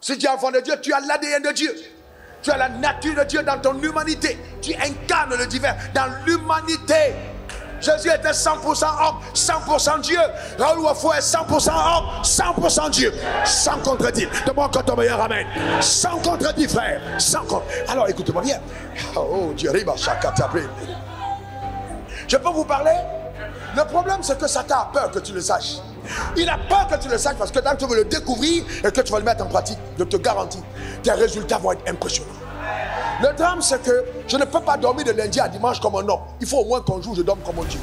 Si tu es enfant de Dieu, tu as l'ADN de Dieu. Tu as la nature de Dieu dans ton humanité. Tu incarnes le divin dans l'humanité. Jésus était 100% homme, 100% Dieu. Raoul Wafou est 100% homme, 100% Dieu. Sans contredire. Demande quand ton meilleur amen. Sans contredire, frère. Sans contre. Alors écoutez-moi bien. Oh Dieu, je peux vous parler? Le problème, c'est que Satan a peur que tu le saches. Il a peur que tu le saches parce que quand tu veux le découvrir et que tu vas le mettre en pratique, je te garantis, tes résultats vont être impressionnants. Le drame, c'est que je ne peux pas dormir de lundi à dimanche comme un homme. Il faut au moins qu'un jour je dorme comme un Dieu.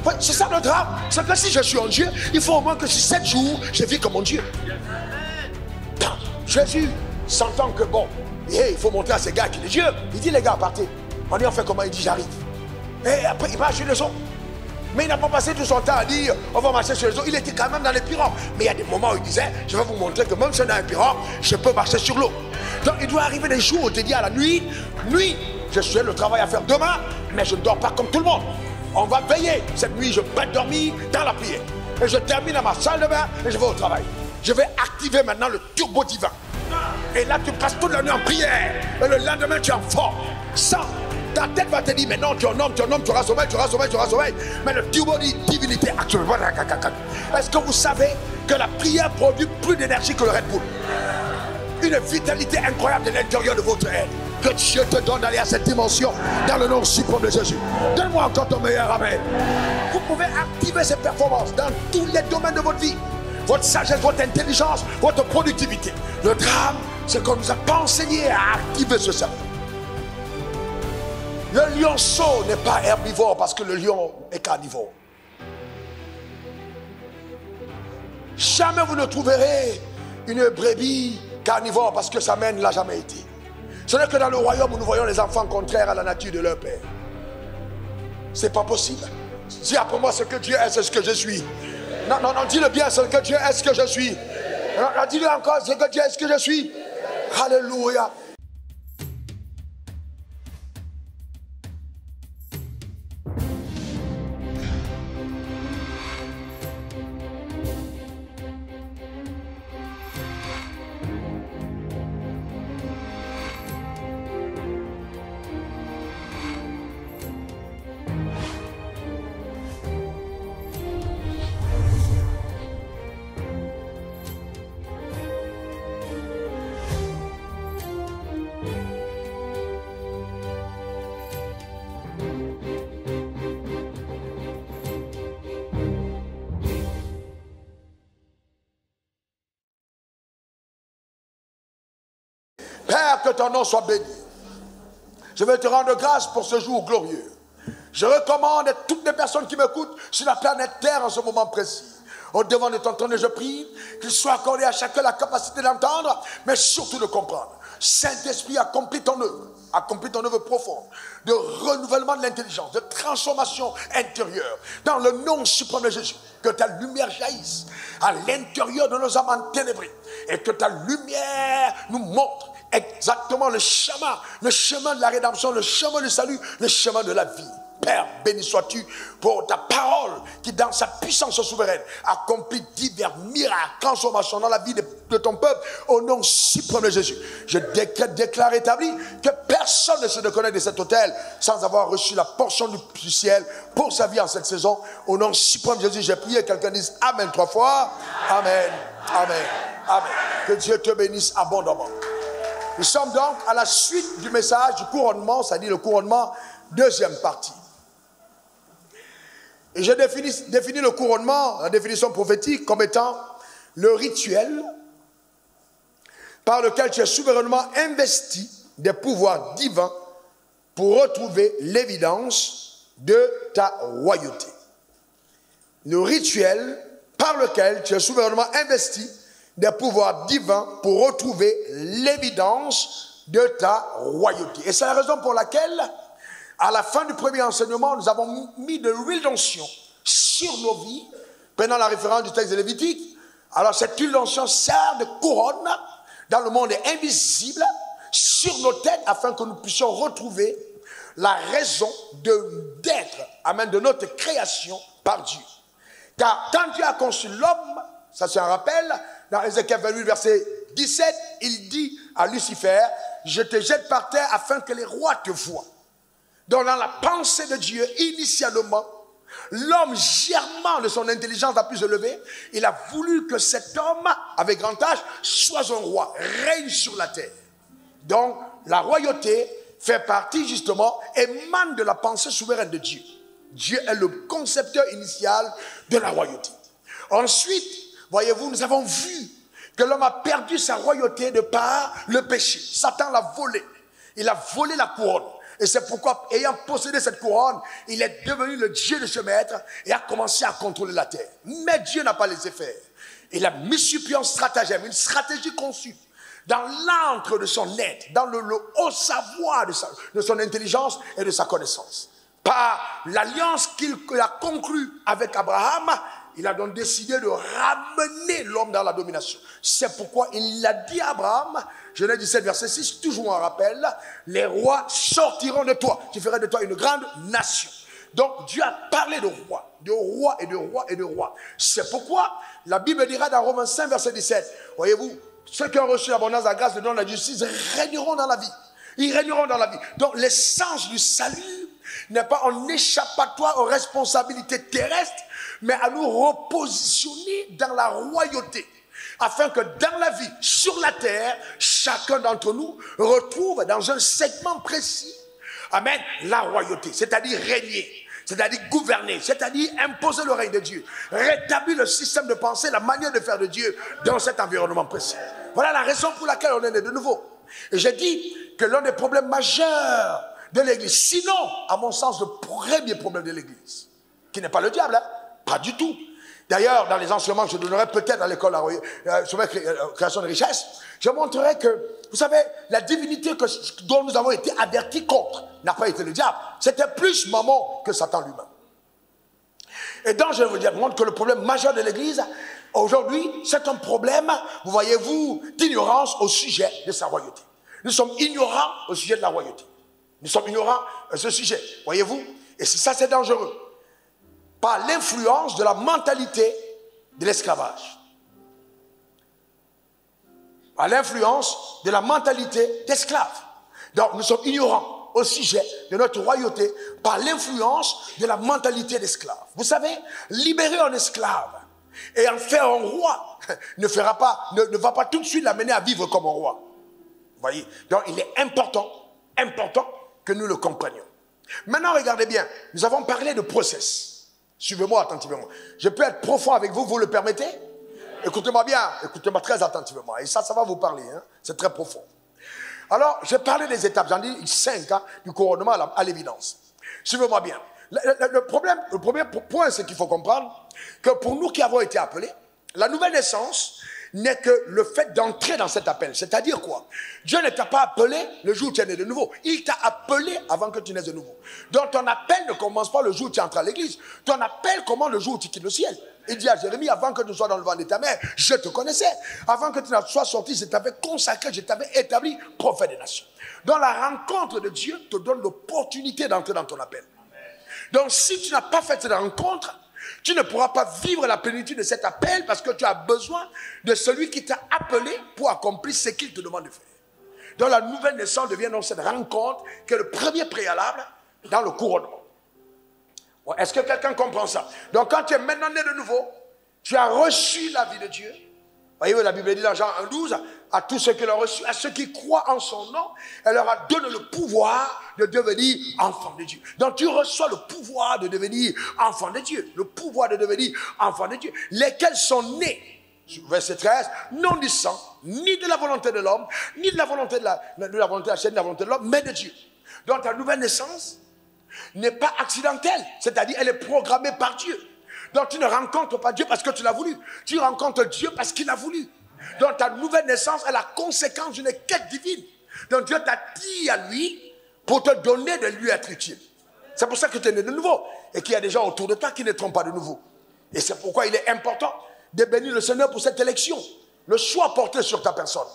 Ouais, c'est ça le drame. C'est que si je suis un Dieu, il faut au moins que sur 7 jours, je vis comme un Dieu. Jésus s'entend que bon, il faut montrer à ces gars qu'il est Dieu. Il dit les gars, partez. On dit on fait comment? Il dit j'arrive. Et après il marche sur les eaux. Mais il n'a pas passé tout son temps à dire on va marcher sur les eaux. Il était quand même dans les pirogues. Mais il y a des moments où il disait je vais vous montrer que même si on est dans un pirogue, je peux marcher sur l'eau. Donc il doit arriver des jours où il te dit à la nuit, je suis le travail à faire demain, mais je ne dors pas comme tout le monde. On va veiller. Cette nuit, je vais dormir dans la prière. Et je termine à ma salle de bain et je vais au travail. Je vais activer maintenant le turbo divin. Et là, tu passes toute la nuit en prière. Et le lendemain, tu es en forme. Ça, ta tête va te dire, mais non, tu es un homme, tu auras sommeil, tu auras sommeil, tu auras sommeil. Mais le turbo dit divinité actuelle. Est-ce que vous savez que la prière produit plus d'énergie que le Red Bull? Une vitalité incroyable de l'intérieur de votre être. Que Dieu te donne d'aller à cette dimension dans le nom suprême de Jésus. Donne-moi encore ton meilleur amen. Vous pouvez activer ces performances dans tous les domaines de votre vie. Votre sagesse, votre intelligence, votre productivité. Le drame, c'est qu'on ne nous a pas enseigné à activer ce cerveau. Le lionceau n'est pas herbivore parce que le lion est carnivore. Jamais vous ne trouverez une brebis carnivore parce que sa mère ne l'a jamais été. Ce n'est que dans le royaume où nous voyons les enfants contraires à la nature de leur père. C'est pas possible. Dis après moi ce que Dieu est, c'est ce que je suis. Non, dis-le bien, ce que Dieu est, ce que je suis. Non, dis-le encore, ce que Dieu est, ce que je suis. Alléluia. Père, que ton nom soit béni. Je veux te rendre grâce pour ce jour glorieux. Je recommande à toutes les personnes qui m'écoutent sur la planète Terre en ce moment précis. Au devant de ton trône, je prie qu'il soit accordé à chacun la capacité d'entendre, mais surtout de comprendre. Saint-Esprit, accomplis ton œuvre profonde, de renouvellement de l'intelligence, de transformation intérieure. Dans le nom suprême de Jésus, que ta lumière jaillisse à l'intérieur de nos âmes enténébrées et que ta lumière nous montre exactement le chemin de la rédemption, le chemin du salut, le chemin de la vie. Père, béni sois-tu pour ta parole qui, dans sa puissance souveraine, accomplit divers miracles, transformations dans la vie de ton peuple, au nom suprême de Jésus. Je déclare établi que personne ne se déconnecte de cet autel sans avoir reçu la portion du ciel pour sa vie en cette saison. Au nom suprême de Jésus, j'ai prié, quelqu'un dise Amen 3 fois. Amen, Amen, Amen. Que Dieu te bénisse abondamment. Nous sommes donc à la suite du message du couronnement, c'est-à-dire le couronnement, deuxième partie. Et j'ai défini le couronnement, la définition prophétique, comme étant le rituel par lequel tu es souverainement investi des pouvoirs divins pour retrouver l'évidence de ta royauté. Le rituel par lequel tu es souverainement investi des pouvoirs divins pour retrouver l'évidence de ta royauté. Et c'est la raison pour laquelle, à la fin du premier enseignement, nous avons mis de l'huile d'onction sur nos vies, prenant la référence du texte de Lévitique. Alors cette huile d'onction sert de couronne dans le monde invisible sur nos têtes afin que nous puissions retrouver la raison d'être, amen, de notre création par Dieu. Car quand Dieu a conçu l'homme, Ça c'est un rappel. Dans Ézéchiel 28, verset 17, il dit à Lucifer, je te jette par terre afin que les rois te voient. Donc dans la pensée de Dieu, initialement, l'homme germant de son intelligence la plus élevée, il a voulu que cet homme, avec grand âge, soit un roi, règne sur la terre. Donc la royauté fait partie justement, émane de la pensée souveraine de Dieu. Dieu est le concepteur initial de la royauté. Ensuite, voyez-vous, nous avons vu que l'homme a perdu sa royauté de par le péché. Satan l'a volé. Il a volé la couronne. Et c'est pourquoi, ayant possédé cette couronne, il est devenu le Dieu de ce maître et a commencé à contrôler la terre. Mais Dieu n'a pas laissé faire. Il a mis sur pied un stratagème, une stratégie conçue dans l'antre de son être, dans le haut savoir de son intelligence et de sa connaissance. Par l'alliance qu'il a conclue avec Abraham, il a donc décidé de ramener l'homme dans la domination. C'est pourquoi il a dit à Abraham, Genèse 17, verset 6, toujours un rappel, les rois sortiront de toi. Je ferai de toi une grande nation. Donc Dieu a parlé de rois et de rois et de rois. C'est pourquoi la Bible dira dans Romains 5, verset 17, voyez-vous, ceux qui ont reçu l'abondance de la grâce, de don, de la justice, régneront dans la vie. Ils régneront dans la vie. Donc l'essence du salut n'est pas un échappatoire aux responsabilités terrestres, mais à nous repositionner dans la royauté, afin que dans la vie, sur la terre, chacun d'entre nous retrouve dans un segment précis, amen, la royauté, c'est-à-dire régner, c'est-à-dire gouverner, c'est-à-dire imposer le règne de Dieu, rétablir le système de pensée, la manière de faire de Dieu dans cet environnement précis. Voilà la raison pour laquelle on est né de nouveau. Et j'ai dit que l'un des problèmes majeurs de l'Église, sinon, à mon sens, le premier problème de l'Église, qui n'est pas le diable, hein, pas du tout. D'ailleurs, dans les enseignements que je donnerai peut-être à l'école sur la création de richesses, je montrerai que, vous savez, la divinité dont nous avons été avertis contre n'a pas été le diable. C'était plus Mammon que Satan lui-même. Et donc, je vais vous dire, montre que le problème majeur de l'Église, aujourd'hui, c'est un problème, vous voyez-vous, d'ignorance au sujet de sa royauté. Nous sommes ignorants au sujet de la royauté. Nous sommes ignorants à ce sujet, voyez-vous. Et ça, c'est dangereux. Par l'influence de la mentalité de l'esclavage. Par l'influence de la mentalité d'esclave. Donc nous sommes ignorants au sujet de notre royauté par l'influence de la mentalité d'esclave. Vous savez, libérer un esclave et en faire un roi ne va pas tout de suite l'amener à vivre comme un roi. Vous voyez? Donc il est important que nous le comprenions. Maintenant, regardez bien, nous avons parlé de process. Suivez-moi attentivement. Je peux être profond avec vous, vous le permettez? Écoutez-moi bien, écoutez-moi très attentivement. Et ça va vous parler, hein? C'est très profond. Alors, j'ai parlé des étapes, j'en dis 5, hein, du couronnement à l'évidence. Suivez-moi bien. Le premier point, c'est qu'il faut comprendre que pour nous qui avons été appelés, la nouvelle naissance n'est que le fait d'entrer dans cet appel. C'est-à-dire quoi? Dieu ne t'a pas appelé le jour où tu es né de nouveau. Il t'a appelé avant que tu naisses de nouveau. Donc ton appel ne commence pas le jour où tu entres à l'église. Ton appel commence le jour où tu quittes le ciel. Il dit à Jérémie, avant que tu sois dans le ventre de ta mère, je te connaissais. Avant que tu ne sois sorti, je t'avais consacré, je t'avais établi prophète des nations. Donc la rencontre de Dieu te donne l'opportunité d'entrer dans ton appel. Donc si tu n'as pas fait cette rencontre, tu ne pourras pas vivre la plénitude de cet appel parce que tu as besoin de celui qui t'a appelé pour accomplir ce qu'il te demande de faire. Donc la nouvelle naissance devient donc cette rencontre qui est le premier préalable dans le couronnement. Bon, est-ce que quelqu'un comprend ça? Donc quand tu es maintenant né de nouveau, tu as reçu la vie de Dieu. Voyez, la Bible dit dans Jean 1,12, à tous ceux qui l'ont reçu, à ceux qui croient en son nom, elle leur a donné le pouvoir de devenir enfants de Dieu. Donc tu reçois le pouvoir de devenir enfant de Dieu. Le pouvoir de devenir enfant de Dieu. Lesquels sont nés, verset 13, non du sang, ni de la volonté de l'homme, ni de la volonté de la volonté de la chair, ni de la volonté de l'homme, mais de Dieu. Donc ta nouvelle naissance n'est pas accidentelle, c'est-à-dire elle est programmée par Dieu. Donc tu ne rencontres pas Dieu parce que tu l'as voulu. Tu rencontres Dieu parce qu'il a voulu. Donc ta nouvelle naissance est la conséquence d'une quête divine. Donc Dieu t'a dit à lui pour te donner de lui être utile. C'est pour ça que tu es né de nouveau. Et qu'il y a des gens autour de toi qui ne trompent pas de nouveau. Et c'est pourquoi il est important de bénir le Seigneur pour cette élection. Le choix porté sur ta personne.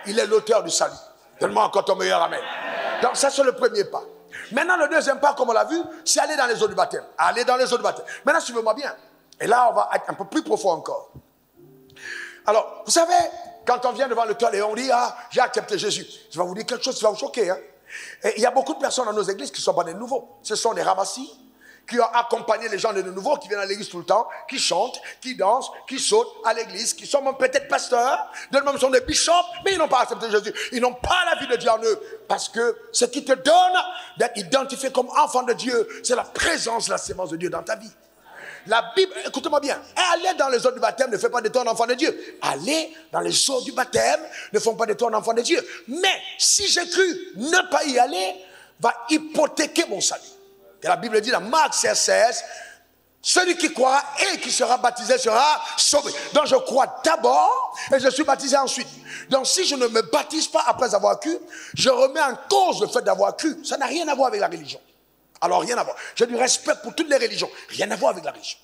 Il est l'auteur du salut. Donne-moi encore ton meilleur amen. Donc ça c'est le premier pas. Maintenant, le deuxième pas, comme on l'a vu, c'est aller dans les eaux du baptême. Aller dans les eaux du baptême. Maintenant, suivez-moi bien. Et là, on va être un peu plus profond encore. Alors, vous savez, quand on vient devant le toit et on dit, ah, j'ai accepté Jésus, je vais vous dire quelque chose qui va vous choquer. Hein? Et il y a beaucoup de personnes dans nos églises qui ne sont pas des nouveaux. Ce sont des ramassis qui ont accompagné les gens de nouveaux, qui viennent à l'église tout le temps, qui chantent, qui dansent, qui sautent à l'église, qui sont même peut-être pasteurs, de même sont des bishops, mais ils n'ont pas accepté Jésus. Ils n'ont pas la vie de Dieu en eux. Parce que ce qui te donne d'être identifié comme enfant de Dieu, c'est la présence, la sémence de Dieu dans ta vie. La Bible, écoutez-moi bien, aller dans les eaux du baptême ne fait pas de toi un enfant de Dieu. Aller dans les eaux du baptême ne font pas de toi un enfant de Dieu. Mais si j'ai cru ne pas y aller, va hypothéquer mon salut. Et la Bible dit dans Marc 16, celui qui croira et qui sera baptisé sera sauvé. Donc je crois d'abord et je suis baptisé ensuite. Donc si je ne me baptise pas après avoir cru, je remets en cause le fait d'avoir cru. Ça n'a rien à voir avec la religion. Alors rien à voir. J'ai du respect pour toutes les religions. Rien à voir avec la religion.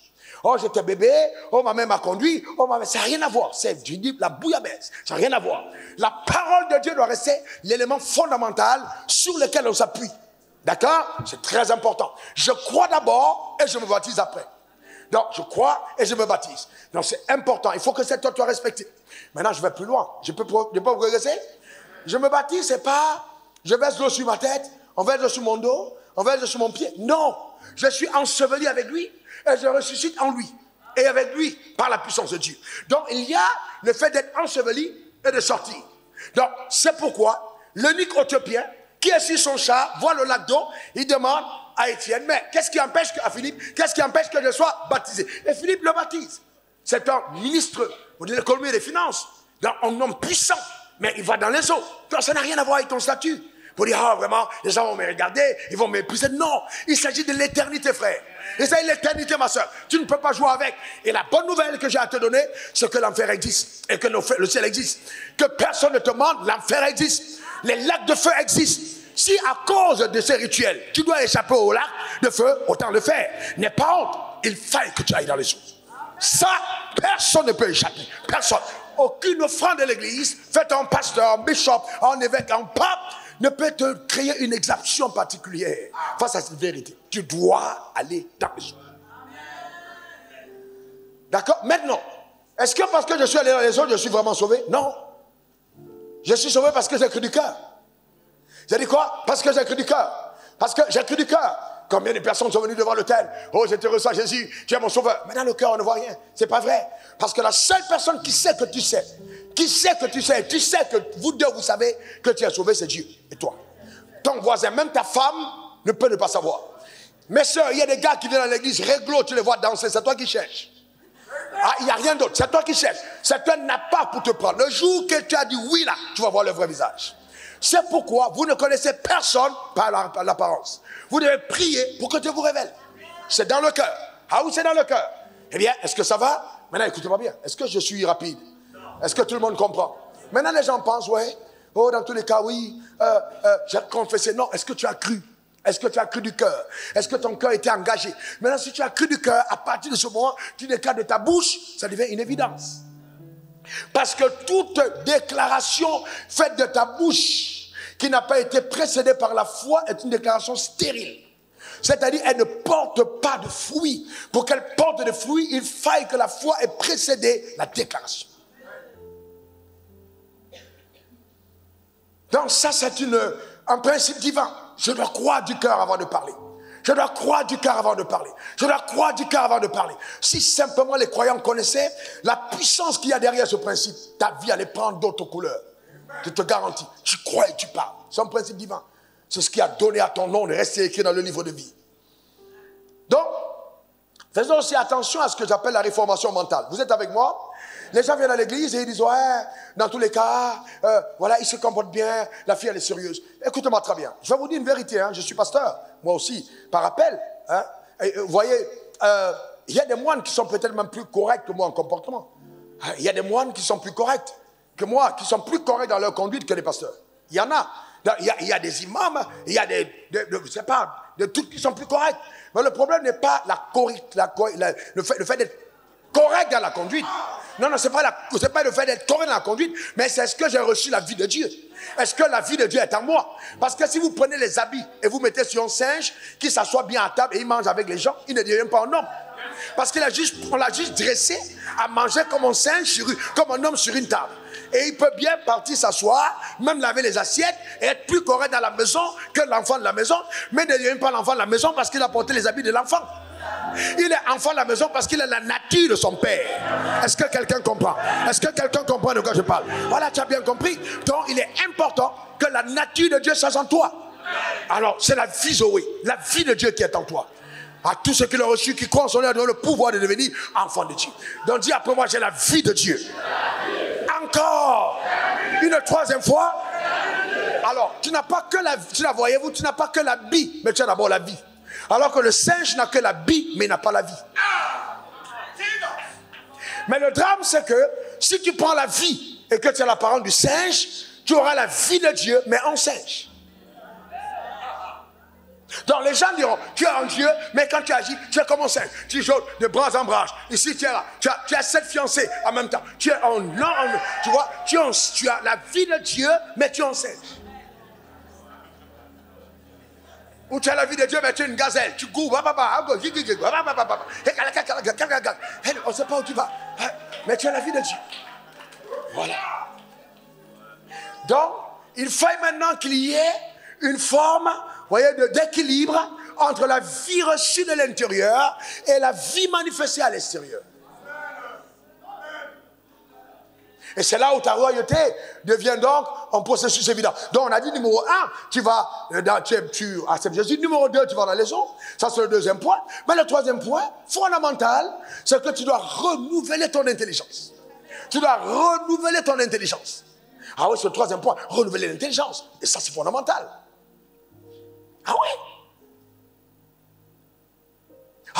Oh, j'étais bébé, oh, ma mère m'a conduit, oh, ma mère, ça n'a rien à voir. C'est la bouillabaisse, ça n'a rien à voir. La parole de Dieu doit rester l'élément fondamental sur lequel on s'appuie. D'accord? C'est très important. Je crois d'abord et je me baptise après. Donc, je crois et je me baptise. Donc, c'est important. Il faut que cette ordre soit respectée. Maintenant, je vais plus loin. Je peux progresser? Je me baptise, c'est pas, je verse l'eau sur ma tête, on verse l'eau sur mon dos, on verse l'eau sur mon pied. Non. Je suis enseveli avec lui et je ressuscite en lui. Et avec lui, par la puissance de Dieu. Donc, il y a le fait d'être enseveli et de sortir. Donc, c'est pourquoi l'eunuque éthiopien qui est sur son char, voit le lac d'eau, il demande à Étienne, mais qu'est-ce qui empêche à Philippe, qu'est-ce qui empêche que je sois baptisé? Et Philippe le baptise. C'est un ministre, on dit l'économie et des finances, un homme puissant, mais il va dans les eaux. Donc ça n'a rien à voir avec ton statut. Pour dire, ah vraiment, les gens vont me regarder, ils vont m'épuiser. Non, il s'agit de l'éternité, frère. Il s'agit de l'éternité, ma soeur. Tu ne peux pas jouer avec. Et la bonne nouvelle que j'ai à te donner, c'est que l'enfer existe et que le ciel existe. Que personne ne te mente, l'enfer existe. Les lacs de feu existent. Si à cause de ces rituels, tu dois échapper au lac de feu, autant le faire. N'aie pas honte. Il faille que tu ailles dans les eaux. Ça, personne ne peut échapper. Personne. Aucune offrande de l'église, faite en pasteur, en bishop, en évêque, en pape, ne peut te créer une exemption particulière face à cette vérité. Tu dois aller dans les eaux. D'accord? Maintenant, est-ce que parce que je suis allé dans les eaux, je suis vraiment sauvé? Non. Je suis sauvé parce que j'ai cru du cœur. J'ai dit quoi? Parce que j'ai cru du cœur. Parce que j'ai cru du cœur. Combien de personnes sont venues devant l'autel? Oh, je te reçois Jésus, tu es mon sauveur. Mais dans le cœur, on ne voit rien. C'est pas vrai. Parce que la seule personne qui sait que tu sais, tu sais que vous deux, vous savez que tu es sauvé, c'est Dieu et toi. Ton voisin, même ta femme, ne peut ne pas savoir. Mes soeurs, il y a des gars qui viennent à l'église, réglo, tu les vois danser, c'est toi qui cherches. Ah, il n'y a rien d'autre, c'est toi qui cherches. C'est toi qui n'as pas pour te prendre. Le jour que tu as dit oui là, tu vas voir le vrai visage. C'est pourquoi vous ne connaissez personne par l'apparence. Vous devez prier pour que Dieu vous révèle. C'est dans le cœur. Ah oui, c'est dans le cœur. Eh bien, est-ce que ça va? Maintenant, écoutez-moi bien. Est-ce que je suis rapide? Est-ce que tout le monde comprend? Maintenant, les gens pensent, ouais, oh, dans tous les cas, oui, j'ai confessé. Non, est-ce que tu as cru? Est-ce que tu as cru du cœur? Est-ce que ton cœur était engagé? Maintenant, si tu as cru du cœur, à partir de ce moment, tu déclares de ta bouche, ça devient une évidence. Parce que toute déclaration faite de ta bouche qui n'a pas été précédée par la foi est une déclaration stérile. C'est-à-dire, elle ne porte pas de fruits. Pour qu'elle porte des fruits, il faille que la foi ait précédé la déclaration. Donc ça, c'est un principe divin. Je dois croire du cœur avant de parler. Je dois croire du cœur avant de parler. Je dois croire du cœur avant de parler. Si simplement les croyants connaissaient la puissance qu'il y a derrière ce principe, ta vie allait prendre d'autres couleurs. Je te garantis. Tu crois et tu parles. C'est un principe divin. C'est ce qui a donné à ton nom de rester écrit dans le livre de vie. Donc, faisons aussi attention à ce que j'appelle la réformation mentale. Vous êtes avec moi? Les gens viennent à l'église et ils disent, ouais, dans tous les cas, voilà, ils se comportent bien, la fille, elle est sérieuse. Écoutez-moi très bien. Je vais vous dire une vérité, hein, je suis pasteur, moi aussi, par appel. Hein, et, vous voyez, il y a des moines qui sont peut-être même plus corrects que moi en comportement. Il y a des moines qui sont plus corrects que moi, qui sont plus corrects dans leur conduite que les pasteurs. Il y en a. Il y a des imams, il y a des trucs qui sont plus corrects. Mais le problème n'est pas le fait d'être correct dans la conduite. Non, c'est pas le fait d'être correct dans la conduite, mais c'est est-ce que j'ai reçu la vie de Dieu? Est-ce que la vie de Dieu est en moi? Parce que si vous prenez les habits et vous mettez sur un singe qui s'assoit bien à table et il mange avec les gens, il ne devient pas un homme. Parce qu'on l'a juste dressé à manger comme un singe, comme un homme sur une table. Et il peut bien partir s'asseoir, même laver les assiettes et être plus correct dans la maison que l'enfant de la maison, mais ne devient pas l'enfant de la maison parce qu'il a porté les habits de l'enfant. Il est enfant de la maison parce qu'il a la nature de son père. Est-ce que quelqu'un comprend? Est-ce que quelqu'un comprend de quoi je parle? Voilà, tu as bien compris. Donc il est important que la nature de Dieu soit en toi. Alors c'est la vie Zoé, la vie de Dieu qui est en toi. À tous ceux qui l'ont reçu, qui croient en son nom, ont le pouvoir de devenir enfants de Dieu. Donc dis après moi, j'ai la vie de Dieu. Encore une troisième fois. Alors tu n'as pas que la vie, voyez-vous, tu n'as pas que la vie, mais tu as d'abord la vie. Alors que le singe n'a que la vie, mais il n'a pas la vie. Mais le drame, c'est que si tu prends la vie et que tu as l'apparence du singe, tu auras la vie de Dieu, mais en singe. Donc les gens diront, tu es en Dieu, mais quand tu agis, tu es comme un singe. Tu sautes de bras en bras. Ici, tu es là. Tu as 7 fiancés en même temps. Tu es en tu vois, tu as la vie de Dieu, mais tu es un singe. Ou tu as la vie de Dieu, mais tu es une gazelle. Tu cours, on ne sait pas où tu vas. Mais tu as la vie de Dieu. Voilà. Donc, il faut maintenant qu'il y ait une forme, voyez, d'équilibre entre la vie reçue de l'intérieur et la vie manifestée à l'extérieur. Et c'est là où ta royauté devient donc un processus évident. Donc on a dit numéro 1, tu acceptes Jésus. Numéro 2, tu vas dans les eaux. Ça c'est le deuxième point. Mais le troisième point, fondamental, c'est que tu dois renouveler ton intelligence. Tu dois renouveler ton intelligence. Ah oui, c'est le troisième point, renouveler l'intelligence. Et ça c'est fondamental. Ah oui.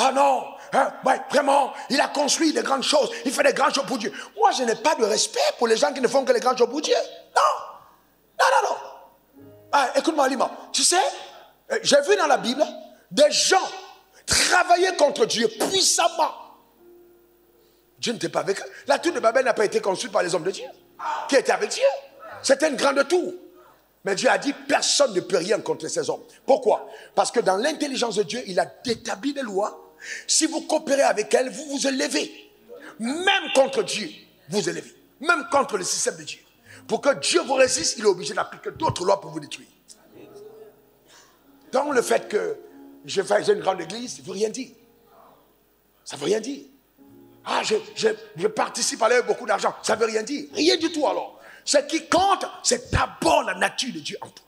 Ah non, hein, ouais, vraiment, il a construit des grandes choses, il fait des grandes choses pour Dieu. Moi, je n'ai pas de respect pour les gens qui ne font que les grandes choses pour Dieu. Non. Ah, écoute-moi, Lima, tu sais, j'ai vu dans la Bible des gens travailler contre Dieu puissamment. Dieu n'était pas avec eux. La tour de Babel n'a pas été construite par les hommes de Dieu, qui étaient avec Dieu. C'était une grande tour. Mais Dieu a dit, personne ne peut rien contre ces hommes. Pourquoi? Parce que dans l'intelligence de Dieu, il a établi des lois. Si vous coopérez avec elle, vous vous élevez. Même contre Dieu, vous élevez. Même contre le système de Dieu. Pour que Dieu vous résiste, il est obligé d'appliquer d'autres lois pour vous détruire. Donc le fait que j'ai une grande église, ça ne veut rien dire. Ça ne veut rien dire. Ah, je participe à l'aide beaucoup d'argent. Ça ne veut rien dire. Rien du tout alors. Ce qui compte, c'est d'abord la nature de Dieu en toi.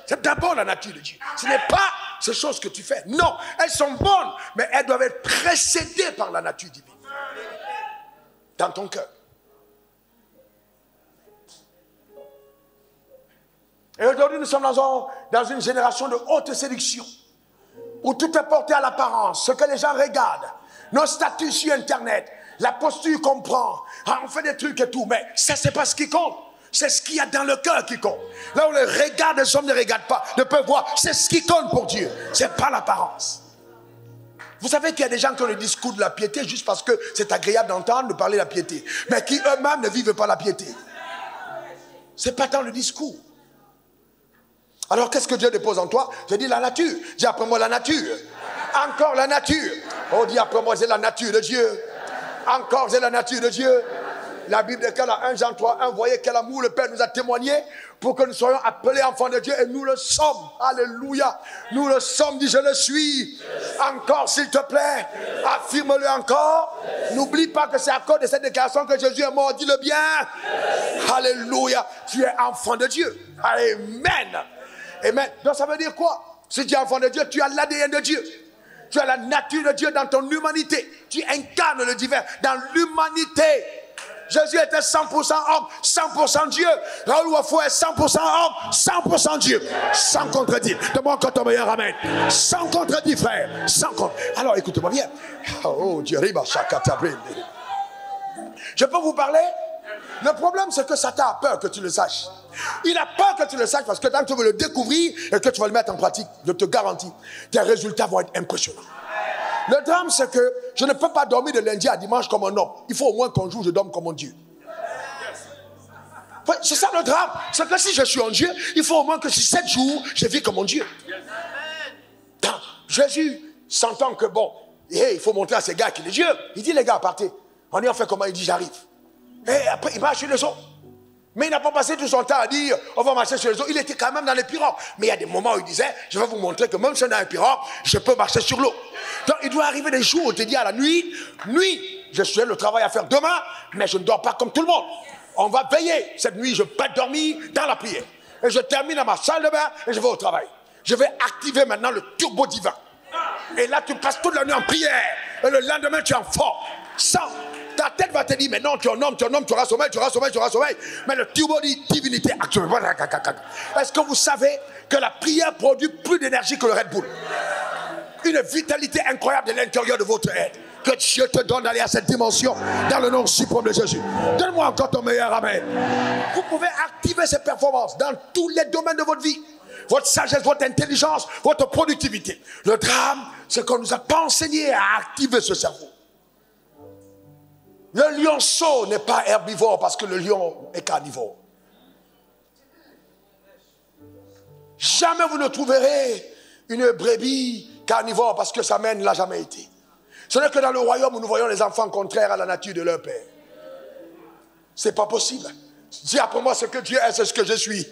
C'est d'abord la nature de Dieu. Ce n'est pas ces choses que tu fais. Non, elles sont bonnes, mais elles doivent être précédées par la nature divine. Dans ton cœur. Et aujourd'hui, nous sommes dans une génération de haute séduction, où tout est porté à l'apparence, ce que les gens regardent, nos statuts sur Internet, la posture qu'on prend, on fait des trucs et tout, mais ça, c'est pas ce qui compte. C'est ce qu'il y a dans le cœur qui compte. Là où les regards des hommes ne regardent pas, ne peuvent voir, c'est ce qui compte pour Dieu. C'est pas l'apparence. Vous savez qu'il y a des gens qui ont le discours de la piété juste parce que c'est agréable d'entendre de parler de la piété, mais qui eux-mêmes ne vivent pas la piété. C'est pas tant le discours. Alors qu'est-ce que Dieu dépose en toi? Je dis la nature. Dis après moi la nature. Encore la nature. Oh, dis après moi c'est la nature de Dieu. Encore c'est la nature de Dieu. La Bible déclare à 1 Jean 3, 1, voyez quel amour le Père nous a témoigné pour que nous soyons appelés enfants de Dieu, et nous le sommes. Alléluia. Nous le sommes, dis je le suis. Encore s'il te plaît, affirme-le encore. N'oublie pas que c'est à cause de cette déclaration que Jésus est mort. Dis-le bien. Alléluia. Tu es enfant de Dieu. Amen. Amen. Donc ça veut dire quoi? Si tu es enfant de Dieu, tu as l'ADN de Dieu. Tu as la nature de Dieu dans ton humanité. Tu incarnes le divin dans l'humanité. Jésus était 100% homme, 100% Dieu. Raoul Wafou est 100% homme, 100% Dieu. Sans contredit. Demande quand ton meilleur amen. Sans contredit, frère. Sans contredit. Alors écoutez-moi bien. Oh Dieu, je peux vous parler? Le problème, c'est que Satan a peur que tu le saches. Il a peur que tu le saches parce que tant que tu veux le découvrir et que tu vas le mettre en pratique, je te garantis, tes résultats vont être impressionnants. Le drame, c'est que je ne peux pas dormir de lundi à dimanche comme un homme. Il faut au moins qu'un jour je dorme comme un Dieu. C'est ça le drame. C'est que si je suis un Dieu, il faut au moins que sur 7 jours, je vis comme un Dieu. Donc, Jésus sentant que bon, il faut montrer à ces gars qu'il est Dieu. Il dit, les gars, partez. On y en fait comment? Il dit, j'arrive. Et après, il marche sur les autres. Mais il n'a pas passé tout son temps à dire, on va marcher sur les autres. Il était quand même dans les pirogues. Mais il y a des moments où il disait, je vais vous montrer que même si on est dans un pirogue, je peux marcher sur l'eau. Donc il doit arriver des jours où tu dis à la nuit, je suis le travail à faire demain, mais je ne dors pas comme tout le monde. On va veiller. Cette nuit, je ne vais pas dormir dans la prière. Et je termine dans ma salle de bain et je vais au travail. Je vais activer maintenant le turbo divin. Et là, tu passes toute la nuit en prière. Et le lendemain, tu es en forme. Sans. Ta tête va te dire, mais non, tu es un homme, tu auras sommeil. Mais le turbo dit divinité actuelle. Est-ce que vous savez que la prière produit plus d'énergie que le Red Bull? Une vitalité incroyable de l'intérieur de votre être. Que Dieu te donne d'aller à cette dimension dans le nom suprême de Jésus. Donne-moi encore ton meilleur amen. Vous pouvez activer ces performances dans tous les domaines de votre vie. Votre sagesse, votre intelligence, votre productivité. Le drame, c'est qu'on ne nous a pas enseigné à activer ce cerveau. Le lionceau n'est pas herbivore parce que le lion est carnivore. Jamais vous ne trouverez une brebis carnivore parce que sa mère ne l'a jamais été. Ce n'est que dans le royaume où nous voyons les enfants contraires à la nature de leur père. C'est pas possible. Dis après moi, ce que Dieu est, c'est ce que je suis.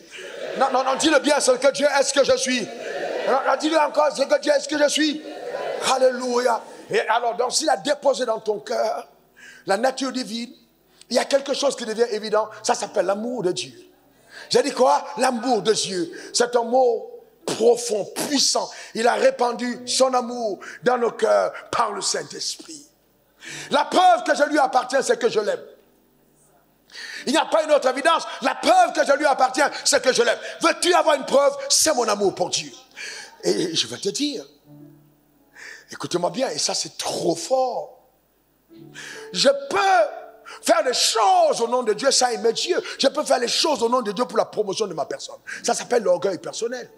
Non, dis-le bien, ce que Dieu est, ce que je suis. Non, dis-le encore, ce que Dieu est, ce que je suis. Alléluia. Et alors, donc, s'il a déposé dans ton cœur la nature divine, il y a quelque chose qui devient évident. Ça s'appelle l'amour de Dieu. J'ai dit quoi? L'amour de Dieu. C'est un mot profond, puissant. Il a répandu son amour dans nos cœurs par le Saint-Esprit. La preuve que je lui appartiens, c'est que je l'aime. Il n'y a pas une autre évidence. La preuve que je lui appartiens, c'est que je l'aime. Veux-tu avoir une preuve? C'est mon amour pour Dieu. Et je vais te dire, écoutez-moi bien, et ça c'est trop fort. Je peux faire des choses au nom de Dieu sans aimer Dieu. Je peux faire les choses au nom de Dieu pour la promotion de ma personne. Ça s'appelle l'orgueil personnel.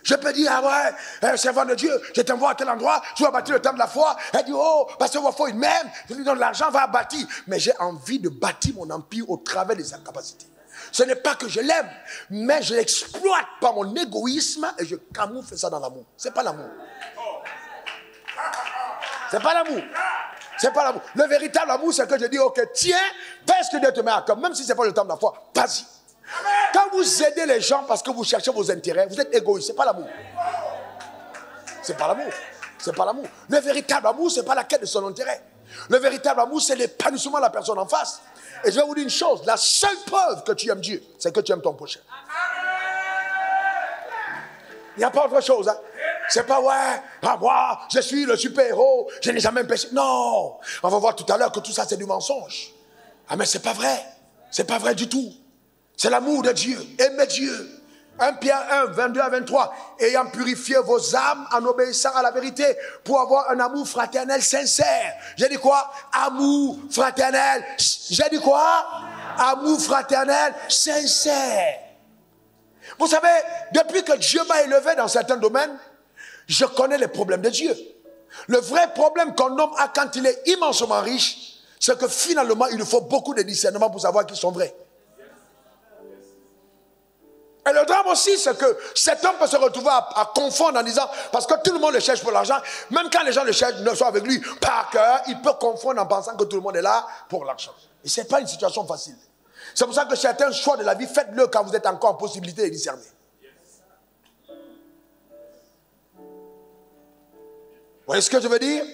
Je peux dire, ah ouais, servant de Dieu, je t'envoie à tel endroit, je dois bâtir le temple de la foi. Elle dit, oh, parce que faut il m'aime, je lui donne l'argent, va bâtir. Mais j'ai envie de bâtir mon empire au travers de sa capacité. Ce n'est pas que je l'aime, mais je l'exploite par mon égoïsme et je camoufle ça dans l'amour. C'est pas l'amour. C'est pas l'amour. C'est pas l'amour. Le véritable amour, c'est que je dis, ok, tiens, fais ce que Dieu te met à cœur, même si c'est pas le temple de la foi, vas-y. Quand vous aidez les gens parce que vous cherchez vos intérêts, vous êtes égoïste, c'est pas l'amour. C'est pas l'amour. C'est pas l'amour. Le véritable amour, c'est pas la quête de son intérêt. Le véritable amour, c'est l'épanouissement de la personne en face. Et je vais vous dire une chose, la seule preuve que tu aimes Dieu, c'est que tu aimes ton prochain. Il n'y a pas autre chose, hein. C'est pas, ouais, moi, je suis le super-héros, je n'ai jamais péché. Non, on va voir tout à l'heure que tout ça, c'est du mensonge. Ah, mais c'est pas vrai. C'est pas vrai du tout. C'est l'amour de Dieu. Aimez Dieu. 1 Pierre 1, 22 à 23. Ayant purifié vos âmes en obéissant à la vérité pour avoir un amour fraternel sincère. J'ai dit quoi? Amour fraternel. J'ai dit quoi? Amour fraternel sincère. Vous savez, depuis que Dieu m'a élevé dans certains domaines, je connais les problèmes de Dieu. Le vrai problème qu'un homme a quand il est immensément riche, c'est que finalement, il lui faut beaucoup de discernement pour savoir qu'ils sont vrais. Et le drame aussi, c'est que cet homme peut se retrouver à confondre en disant, parce que tout le monde le cherche pour l'argent, même quand les gens le cherchent, ne sont avec lui par cœur, il peut confondre en pensant que tout le monde est là pour l'argent. Et ce n'est pas une situation facile. C'est pour ça que certains choix de la vie, faites-le quand vous êtes encore en possibilité de discerner. Vous voyez ce que je veux dire?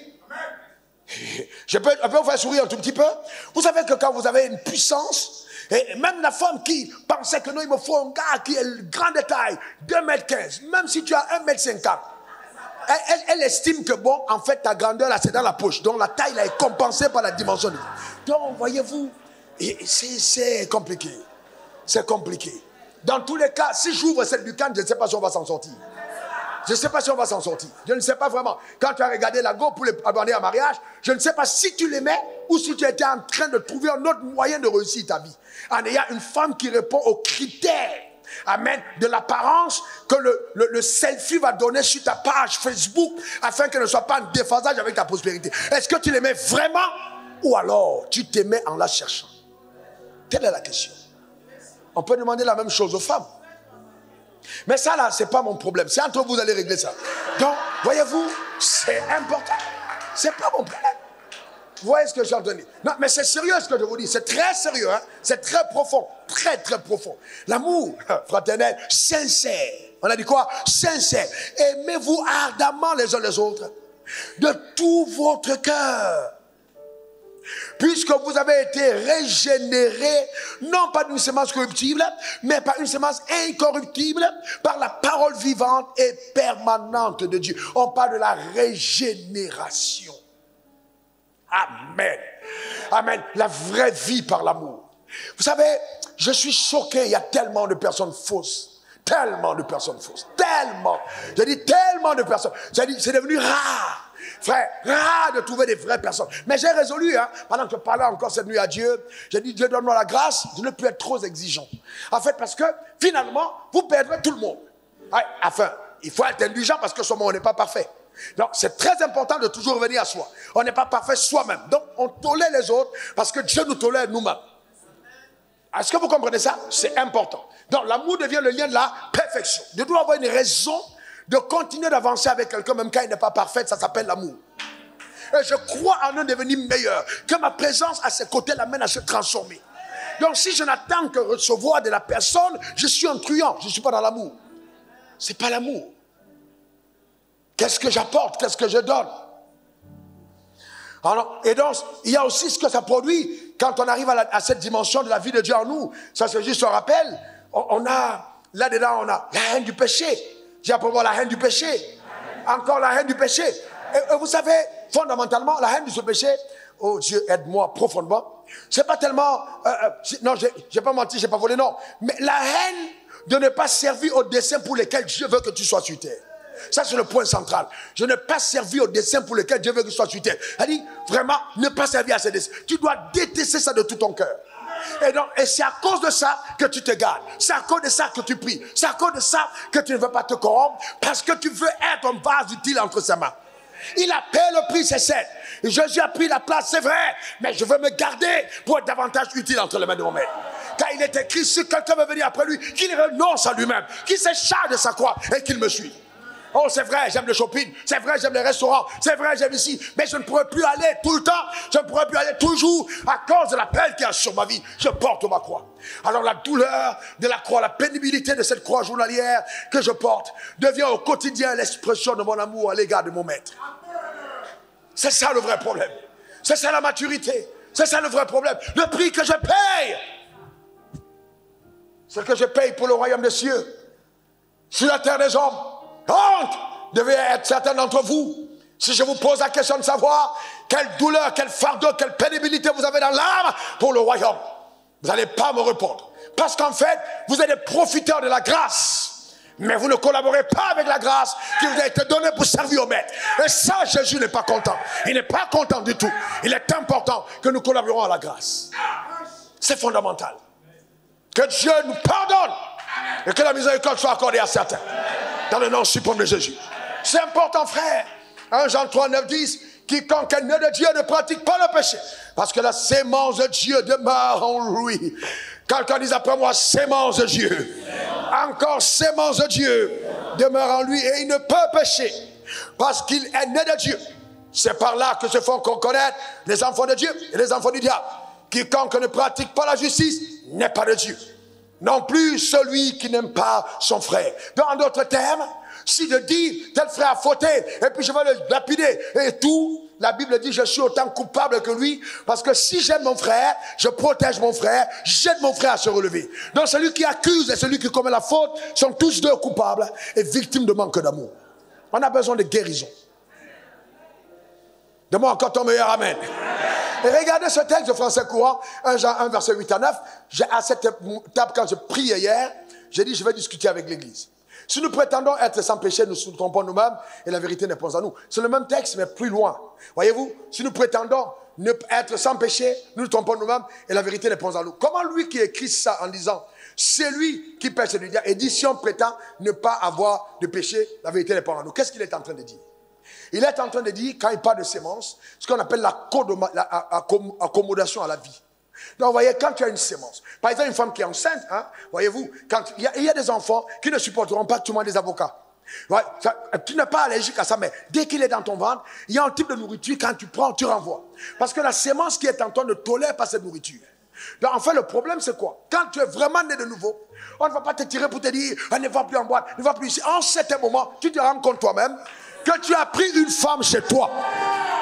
Je peux vous faire sourire un tout petit peu. Vous savez que quand vous avez une puissance, et même la femme qui pensait que non, il me faut un gars qui est grand de taille, 2,15 m, même si tu as 1,50 m, elle estime que bon, en fait, ta grandeur là, c'est dans la poche. Donc la taille là est compensée par la dimension. Donc, voyez-vous, c'est compliqué. C'est compliqué. Dans tous les cas, si j'ouvre celle du Cannes, je ne sais pas si on va s'en sortir. Je ne sais pas si on va s'en sortir. Je ne sais pas vraiment. Quand tu as regardé la go pour les abandonner à mariage, je ne sais pas si tu l'aimais ou si tu étais en train de trouver un autre moyen de réussir ta vie. En ayant une femme qui répond aux critères, amen, de l'apparence que le selfie va donner sur ta page Facebook afin qu'elle ne soit pas en déphasage avec ta prospérité. Est-ce que tu l'aimais vraiment ou alors tu t'aimais en la cherchant? Telle est la question. On peut demander la même chose aux femmes. Mais ça là, c'est pas mon problème. C'est entre vous, vous allez régler ça. Donc, Voyez-vous, c'est important. C'est pas mon problème. Vous voyez ce que j'ai entendu? Non, mais c'est sérieux ce que je vous dis. C'est très sérieux. Hein? C'est très profond. Très, très profond. L'amour fraternel, sincère. On a dit quoi? Sincère. Aimez-vous ardemment les uns les autres. De tout votre cœur. Puisque vous avez été régénérés, non pas d'une semence corruptible, mais par une semence incorruptible, par la parole vivante et permanente de Dieu. On parle de la régénération. Amen. Amen. La vraie vie par l'amour. Vous savez, je suis choqué, il y a tellement de personnes fausses. Tellement de personnes fausses. Tellement. J'ai dit tellement de personnes. J'ai dit, c'est devenu rare. Frère, rare de trouver des vraies personnes. Mais j'ai résolu, pendant que je parlais encore cette nuit à Dieu, j'ai dit, Dieu donne-moi la grâce de ne plus être trop exigeant. En fait, parce que finalement, vous perdrez tout le monde. Enfin, il faut être indulgent parce que seulement on n'est pas parfait. Donc, c'est très important de toujours revenir à soi. On n'est pas parfait soi-même. Donc, on tolère les autres parce que Dieu nous tolère nous-mêmes. Est-ce que vous comprenez ça? C'est important. Donc, l'amour devient le lien de la perfection. Je dois avoir une raison de continuer d'avancer avec quelqu'un, même quand il n'est pas parfait, ça s'appelle l'amour. Et je crois en un devenir meilleur, que ma présence à ses côtés l'amène à se transformer. Donc, si je n'attends que recevoir de la personne, je suis un truand, je ne suis pas dans l'amour. Ce n'est pas l'amour. Qu'est-ce que j'apporte? Qu'est-ce que je donne? Alors, et donc, il y a aussi ce que ça produit quand on arrive à cette dimension de la vie de Dieu en nous. Ça, c'est juste un rappel. On a, là-dedans, on a la haine du péché. J'ai pour moi la haine du péché. Encore la haine du péché. Et vous savez, fondamentalement, la haine de ce péché, oh Dieu, aide-moi profondément. C'est pas tellement, non, j'ai pas menti, j'ai pas volé, non. Mais la haine de ne pas servir aux desseins pour lesquels Dieu veut que tu sois sur terre. Ça, c'est le point central. Je n'ai pas servi aux desseins pour lesquels Dieu veut que tu sois sur terre. C'est-à-dire, vraiment, ne pas servir à ces desseins. Tu dois détester ça de tout ton cœur. Et c'est à cause de ça que tu te gardes. C'est à cause de ça que tu pries. C'est à cause de ça que tu ne veux pas te corrompre. Parce que tu veux être un vase utile entre ses mains. Il a payé le prix, c'est certes. Jésus a pris la place, c'est vrai. Mais je veux me garder pour être davantage utile entre les mains de mon maître. Car il est écrit, si quelqu'un veut venir après lui, qu'il renonce à lui-même, qu'il se charge de sa croix et qu'il me suive. Oh, c'est vrai, j'aime le shopping, c'est vrai, j'aime les restaurants, c'est vrai, j'aime ici, mais je ne pourrai plus aller tout le temps, je ne pourrai plus aller toujours à cause de l'appel qu'il y a sur ma vie. Je porte ma croix. Alors la douleur de la croix, la pénibilité de cette croix journalière que je porte devient au quotidien l'expression de mon amour à l'égard de mon maître. C'est ça le vrai problème. C'est ça la maturité. C'est ça le vrai problème. Le prix que je paye, ce que je paye pour le royaume des cieux, sur la terre des hommes. Honte devait être certains d'entre vous. Si je vous pose la question de savoir quelle douleur, quel fardeau, quelle pénibilité vous avez dans l'âme pour le royaume, vous n'allez pas me répondre. Parce qu'en fait, vous êtes des profiteurs de la grâce. Mais vous ne collaborez pas avec la grâce qui vous a été donnée pour servir au maître. Et ça, Jésus n'est pas content. Il n'est pas content du tout. Il est important que nous collaborons à la grâce. C'est fondamental. Que Dieu nous pardonne et que la miséricorde soit accordée à certains. Dans le nom suprême de Jésus. C'est important, frère. 1 Jean 3, 9, 10. Quiconque est né de Dieu ne pratique pas le péché. Parce que la sémence de Dieu demeure en lui. Quelqu'un dit après moi, sémence de Dieu. Encore sémence de Dieu demeure en lui et il ne peut pécher. Parce qu'il est né de Dieu. C'est par là que se font connaître les enfants de Dieu et les enfants du diable. Quiconque ne pratique pas la justice n'est pas de Dieu. Non plus celui qui n'aime pas son frère. Donc, en d'autres termes, si je dis tel frère a fauté et puis je vais le lapider et tout, la Bible dit je suis autant coupable que lui parce que si j'aime mon frère, je protège mon frère, j'aide mon frère à se relever. Donc celui qui accuse et celui qui commet la faute sont tous deux coupables et victimes de manque d'amour. On a besoin de guérison. Demande encore ton meilleur amen. Et regardez ce texte de français courant, 1 Jean 1, verset 8 à 9. À cette table, quand je priais hier, j'ai dit, je vais discuter avec l'Église. Si nous prétendons être sans péché, nous nous trompons nous-mêmes et la vérité n'est pas en nous. C'est le même texte, mais plus loin. Voyez-vous, si nous prétendons être sans péché, nous nous trompons nous-mêmes et la vérité n'est pas en nous. Comment lui qui écrit ça en disant, c'est lui qui pêche du diable, et dit, si on prétend ne pas avoir de péché, la vérité n'est pas en nous. Qu'est-ce qu'il est en train de dire? Il est en train de dire, quand il parle de sémence, ce qu'on appelle l'accommodation à la vie. Donc, vous voyez, quand tu as une sémence, par exemple, une femme qui est enceinte, voyez-vous, quand il y a des enfants qui ne supporteront pas tout le monde des avocats. Ouais, tu n'es pas allergique à ça, mais dès qu'il est dans ton ventre, il y a un type de nourriture, quand tu prends, tu renvoies. Parce que la sémence qui est en toi ne tolère pas cette nourriture. Donc, en fait, le problème, c'est quoi? Quand tu es vraiment né de nouveau, on ne va pas te tirer pour te dire, ne va plus en boîte, ne va plus ici. En certain moment, tu te rends compte toi-même que tu as pris une femme chez toi.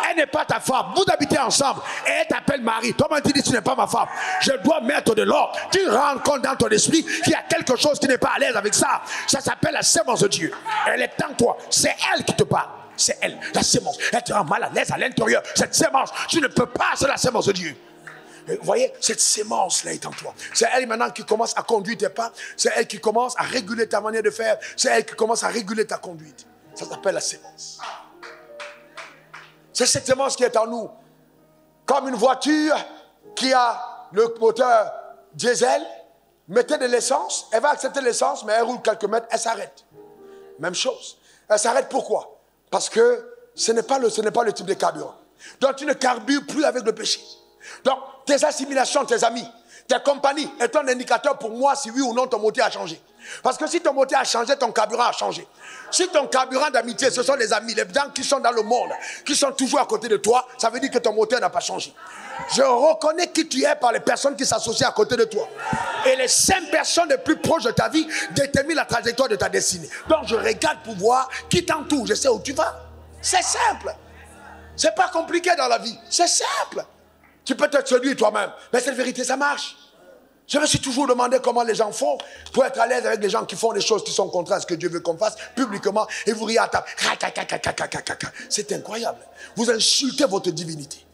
Elle n'est pas ta femme. Vous habitez ensemble et elle t'appelle Marie. Toi-même, tu dis, tu n'es pas ma femme. Je dois mettre de l'ordre. Tu rends compte dans ton esprit qu'il y a quelque chose qui n'est pas à l'aise avec ça. Ça s'appelle la sémence de Dieu. Elle est en toi. C'est elle qui te parle. C'est elle, la sémence. Elle te rend mal à l'aise à l'intérieur. Cette sémence, tu ne peux pas, c'est la sémence de Dieu. Vous voyez, cette sémence-là est en toi. C'est elle maintenant qui commence à conduire tes pas. C'est elle qui commence à réguler ta manière de faire. C'est elle qui commence à réguler ta conduite. Ça s'appelle la sémence. C'est cette sémence qui est en nous. Comme une voiture qui a le moteur diesel, mettez de l'essence, elle va accepter l'essence, mais elle roule quelques mètres, elle s'arrête. Même chose. Elle s'arrête pourquoi? Parce que ce n'est pas le type de carburant. Donc tu ne carbures plus avec le péché. Donc tes assimilations, tes amis, tes compagnies est un indicateur pour moi si oui ou non ton moteur a changé. Parce que si ton moteur a changé, ton carburant a changé. Si ton carburant d'amitié, ce sont les amis, les gens qui sont dans le monde, qui sont toujours à côté de toi, ça veut dire que ton moteur n'a pas changé. Je reconnais qui tu es par les personnes qui s'associent à côté de toi. Et les 5 personnes les plus proches de ta vie déterminent la trajectoire de ta destinée. Donc je regarde pour voir qui t'entoure, je sais où tu vas. C'est simple. C'est pas compliqué dans la vie, c'est simple. Tu peux te séduire toi-même, mais cette vérité, ça marche. Je me suis toujours demandé comment les gens font pour être à l'aise avec les gens qui font des choses qui sont contraires à ce que Dieu veut qu'on fasse publiquement et vous riez à table. C'est incroyable. Vous insultez votre divinité.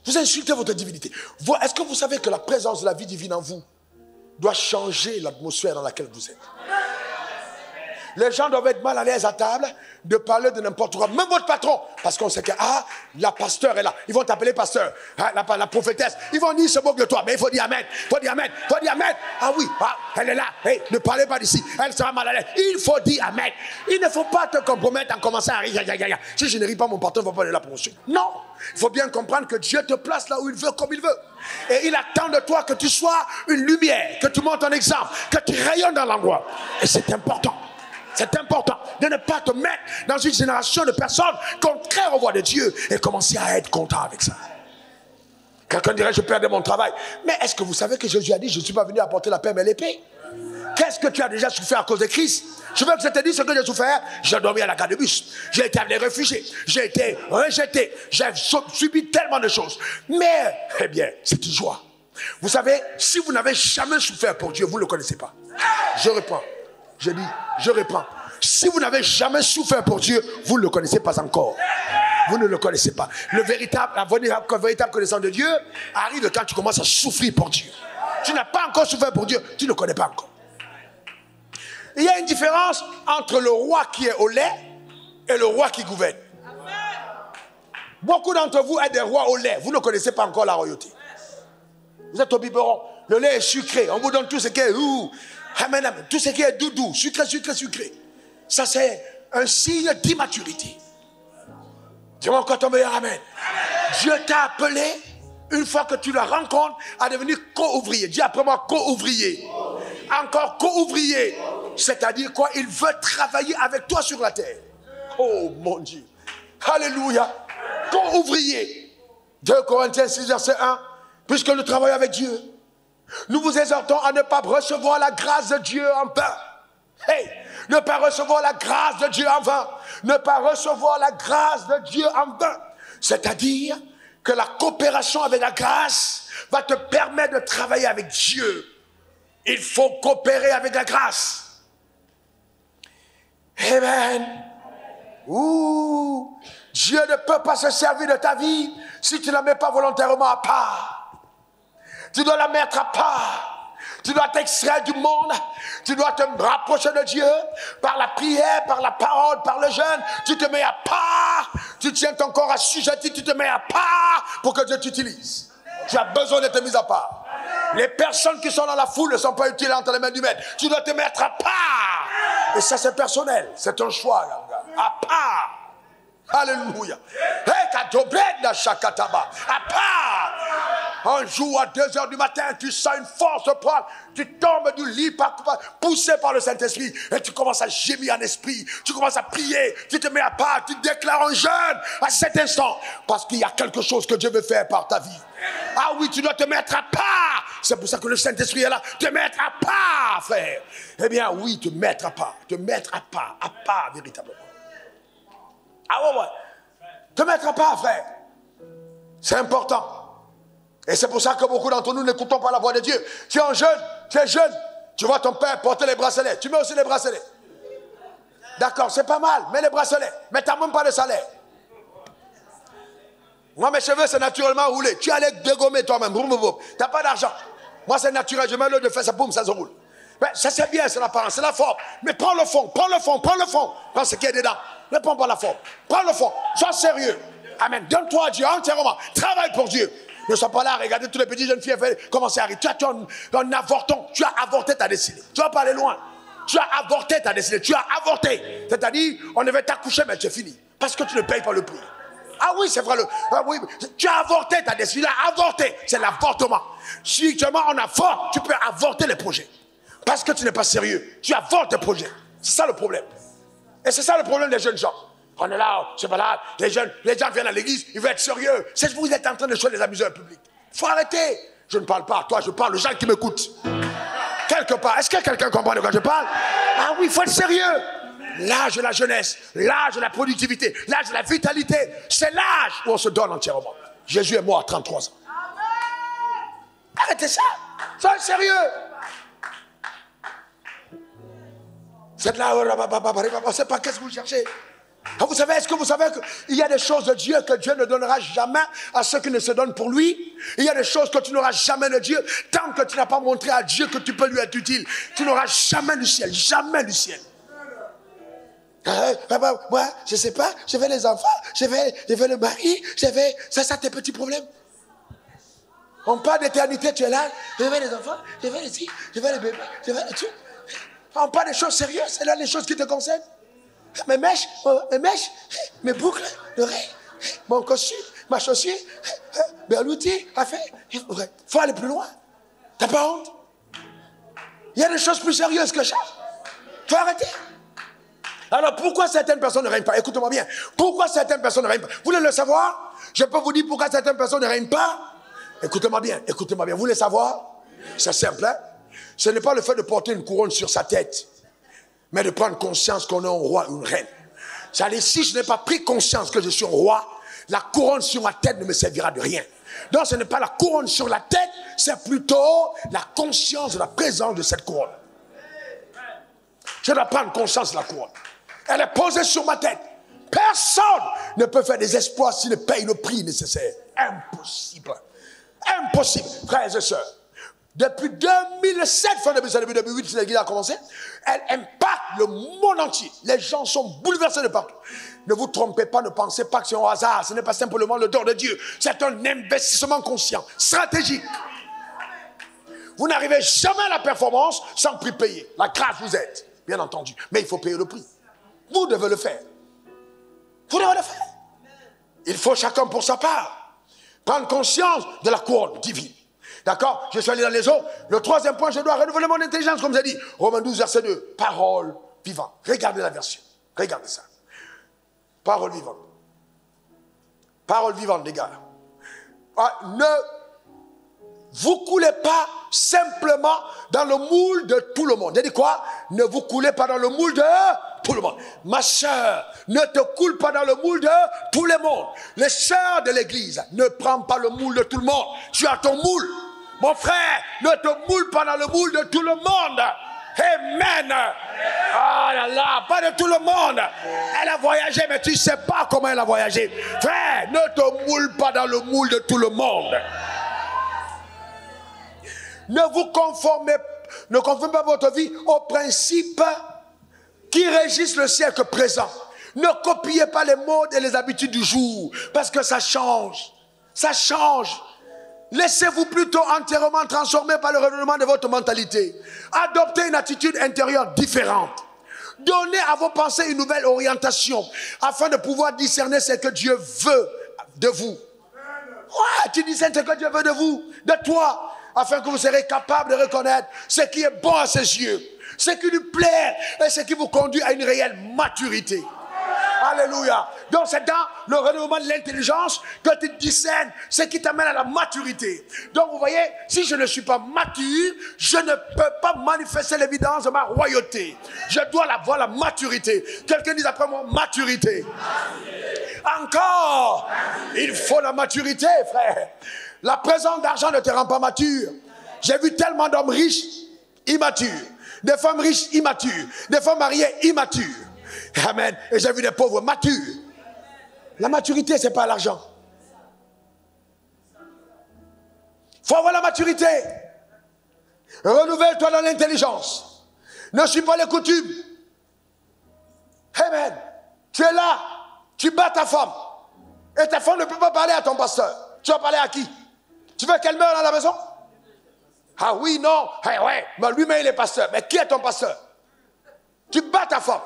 Vous insultez votre divinité. Est-ce que vous savez que la présence de la vie divine en vous doit changer l'atmosphère dans laquelle vous êtes? Les gens doivent être mal à l'aise à table de parler de n'importe quoi. Même votre patron. Parce qu'on sait que, la pasteur est là. Ils vont t'appeler pasteur. La prophétesse. Ils vont dire, se moque de toi. Mais il faut dire amen. Il faut dire amen. Il faut dire amen. Ah oui, elle est là. Hey, ne parlez pas d'ici. Elle sera mal à l'aise. Il faut dire amen. Il ne faut pas te compromettre en commençant à rire. Si je ne ris pas, mon patron ne va pas aller la promotion. Non. Il faut bien comprendre que Dieu te place là où il veut, comme il veut. Et il attend de toi que tu sois une lumière, que tu montes un exemple, que tu rayonnes dans l'endroit. Et c'est important. C'est important de ne pas te mettre dans une génération de personnes contraires aux voies de Dieu et commencer à être content avec ça. Quelqu'un dirait, je perdais mon travail. Mais est-ce que vous savez que Jésus a dit, je ne suis pas venu apporter la paix mais l'épée? Qu'est-ce que tu as déjà souffert à cause de Christ? Je veux que je te dise ce que j'ai souffert. J'ai dormi à la gare de bus. J'ai été avec les réfugiés. J'ai été rejeté. J'ai subi tellement de choses. Mais, eh bien, c'est une joie. Vous savez, si vous n'avez jamais souffert pour Dieu, vous ne le connaissez pas. Je reprends. Je dis, je reprends. Si vous n'avez jamais souffert pour Dieu, vous ne le connaissez pas encore. Vous ne le connaissez pas. La véritable connaissance de Dieu arrive quand tu commences à souffrir pour Dieu. Tu n'as pas encore souffert pour Dieu, tu ne le connais pas encore. Il y a une différence entre le roi qui est au lait et le roi qui gouverne. Beaucoup d'entre vous êtes des rois au lait. Vous ne connaissez pas encore la royauté. Vous êtes au biberon. Le lait est sucré. On vous donne tout ce qui est tout ce qui est doudou, sucré, sucré, sucré. Ça, c'est un signe d'immaturité. Dis-moi encore ton meilleur amen. Dieu t'a appelé, une fois que tu le rencontres, à devenir co-ouvrier. Dis après moi, co-ouvrier. Encore co-ouvrier. C'est-à-dire quoi? Il veut travailler avec toi sur la terre. Oh mon Dieu. Alléluia. Co-ouvrier. 2 Corinthiens 6, verset 1. Puisque nous travaillons avec Dieu, nous vous exhortons à ne pas recevoir la grâce de Dieu en vain. Hey, ne pas recevoir la grâce de Dieu en vain. Ne pas recevoir la grâce de Dieu en vain. C'est-à-dire que la coopération avec la grâce va te permettre de travailler avec Dieu. Il faut coopérer avec la grâce. Amen. Ouh, Dieu ne peut pas se servir de ta vie si tu ne la mets pas volontairement à part. Tu dois la mettre à part. Tu dois t'extraire du monde. Tu dois te rapprocher de Dieu par la prière, par la parole, par le jeûne. Tu te mets à part. Tu tiens ton corps assujetti. Tu te mets à part pour que Dieu t'utilise. Tu as besoin d'être mis à part. Les personnes qui sont dans la foule ne sont pas utiles entre les mains du maître. Tu dois te mettre à part. Et ça, c'est personnel. C'est un choix, à part. Alléluia. À part. Un jour à 2 heures du matin, tu sens une force prendre, tu tombes du lit poussé par le Saint-Esprit et tu commences à gémir en esprit, tu commences à prier, tu te mets à part, tu déclares un jeûne à cet instant parce qu'il y a quelque chose que Dieu veut faire par ta vie. Ah oui, tu dois te mettre à part. C'est pour ça que le Saint-Esprit est là. Te mettre à part, frère. Eh bien oui, te mettre à part véritablement. Ah ouais. Te mettre à part, frère. C'est important. Et c'est pour ça que beaucoup d'entre nous n'écoutons pas la voix de Dieu. Tu es jeune, tu vois ton père porter les bracelets. Tu mets aussi les bracelets. D'accord, c'est pas mal, mets les bracelets. Mais tu n'as même pas de salaire. Moi, mes cheveux, c'est naturellement roulé. Tu allais dégommer toi-même. Tu n'as pas d'argent. Moi, c'est naturel. Je mets l'eau de faire ça, boum, ça se roule. Mais ça, c'est bien, c'est l'apparence, c'est la forme. Mais prends le fond. Prends ce qui est dedans. Ne prends pas la forme. Prends le fond. Sois sérieux. Amen. Donne-toi à Dieu entièrement. Travaille pour Dieu. Ne sois pas là à regarder tous les petits jeunes filles commencer à rire. Tu as un avorton. Tu as avorté ta destinée. Tu vas pas aller loin. Tu as avorté ta destinée. Tu as avorté. C'est-à-dire, on devait t'accoucher, mais tu es fini. Parce que tu ne payes pas le prix. Ah oui, c'est vrai. Oui, tu as avorté ta destinée. Avorté. C'est l'avortement. Si on avorte, tu peux avorter les projets. Parce que tu n'es pas sérieux. Tu avortes tes projets. C'est ça le problème. Et c'est ça le problème des jeunes gens. On est là, c'est pas là, les gens viennent à l'église, ils veulent être sérieux. C'est que vous êtes en train de choisir les amuseurs publics. Il faut arrêter. Je ne parle pas à toi, je parle aux gens qui m'écoutent. Quelque part, est-ce que quelqu'un comprend de quoi je parle? Ah oui, il faut être sérieux. L'âge de la jeunesse, l'âge de la productivité, l'âge de la vitalité, c'est l'âge où on se donne entièrement. Jésus est mort à 33 ans. Arrêtez ça. Soyez sérieux. Vous êtes là, on ne sait pas qu'est-ce que vous cherchez. Vous savez, est-ce que vous savez qu'il y a des choses de Dieu que Dieu ne donnera jamais à ceux qui ne se donnent pour lui? Il y a des choses que tu n'auras jamais de Dieu tant que tu n'as pas montré à Dieu que tu peux lui être utile. Tu n'auras jamais du ciel, jamais du ciel. Moi, je ne sais pas, je vais les enfants, je vais le mari, c'est ça tes petits problèmes. On parle d'éternité, tu es là, je vais les enfants, je vais les filles, je vais les bébés, je vais les trucs. On parle des choses sérieuses, c'est là les choses qui te concernent. Mes mèches, mes boucles d'oreilles, mon costume, ma chaussure, l'outil, il faut aller plus loin. T'as pas honte? Il y a des choses plus sérieuses que ça. Faut arrêter. Alors pourquoi certaines personnes ne règnent pas? Écoutez-moi bien. Pourquoi certaines personnes ne règnent pas? Vous voulez le savoir? Je peux vous dire pourquoi certaines personnes ne règnent pas? Écoutez-moi bien. Vous voulez savoir? C'est simple, hein? Ce n'est pas le fait de porter une couronne sur sa tête, mais de prendre conscience qu'on est un roi, une reine. C'est-à-dire, si je n'ai pas pris conscience que je suis un roi, la couronne sur ma tête ne me servira de rien. Donc ce n'est pas la couronne sur la tête, c'est plutôt la conscience de la présence de cette couronne. Je dois prendre conscience de la couronne. Elle est posée sur ma tête. Personne ne peut faire des exploits s'il ne paye le prix nécessaire. Impossible. Impossible. Frères et sœurs, depuis 2007, fin 2008, c'est l'église a commencé, elle impacte le monde entier. Les gens sont bouleversés de partout. Ne vous trompez pas, ne pensez pas que c'est un hasard. Ce n'est pas simplement le don de Dieu. C'est un investissement conscient, stratégique. Vous n'arrivez jamais à la performance sans prix payé. La grâce vous aide, bien entendu. Mais il faut payer le prix. Vous devez le faire. Vous devez le faire. Il faut chacun pour sa part prendre conscience de la couronne divine. D'accord? Je suis allé dans les eaux. Le troisième point, je dois renouveler mon intelligence, comme j'ai dit. Romains 12, verset 2. Parole vivante. Regardez la version. Regardez ça. Parole vivante. Parole vivante, les gars. Ne vous coulez pas simplement dans le moule de tout le monde. J'ai dit quoi? Ne vous coulez pas dans le moule de tout le monde. Ma sœur, ne te coule pas dans le moule de tout le monde. Les sœurs de l'église, ne prends pas le moule de tout le monde. Tu as ton moule. Mon frère, ne te moule pas dans le moule de tout le monde. Amen. Ah là là, pas de tout le monde. Elle a voyagé, mais tu ne sais pas comment elle a voyagé. Frère, ne te moule pas dans le moule de tout le monde. Ne conformez pas votre vie aux principes qui régissent le siècle présent. Ne copiez pas les modes et les habitudes du jour, parce que ça change. Ça change. Laissez-vous plutôt entièrement transformer par le renouvellement de votre mentalité. Adoptez une attitude intérieure différente. Donnez à vos pensées une nouvelle orientation, afin de pouvoir discerner ce que Dieu veut de vous. Ouais, tu discernes ce que Dieu veut de vous, de toi, afin que vous serez capable de reconnaître ce qui est bon à ses yeux, ce qui lui plaît et ce qui vous conduit à une réelle maturité. Alléluia. Donc c'est dans le renouvellement de l'intelligence que tu discernes ce qui t'amène à la maturité. Donc vous voyez, si je ne suis pas mature, je ne peux pas manifester l'évidence de ma royauté. Je dois avoir la maturité. Quelqu'un dit après moi, maturité. Encore, il faut la maturité, frère. La présence d'argent ne te rend pas mature. J'ai vu tellement d'hommes riches, immatures, des femmes riches, immatures, des femmes mariées, immatures. Amen. Et j'ai vu des pauvres matures. La maturité, ce n'est pas l'argent. Il faut avoir la maturité. Renouvelle-toi dans l'intelligence. Ne suis pas les coutumes. Amen. Tu es là, tu bats ta femme. Et ta femme ne peut pas parler à ton pasteur. Tu vas parler à qui? Tu veux qu'elle meure dans la maison? Ah oui, non. Hey, ouais, mais lui-même il est pasteur. Mais qui est ton pasteur? Tu bats ta femme.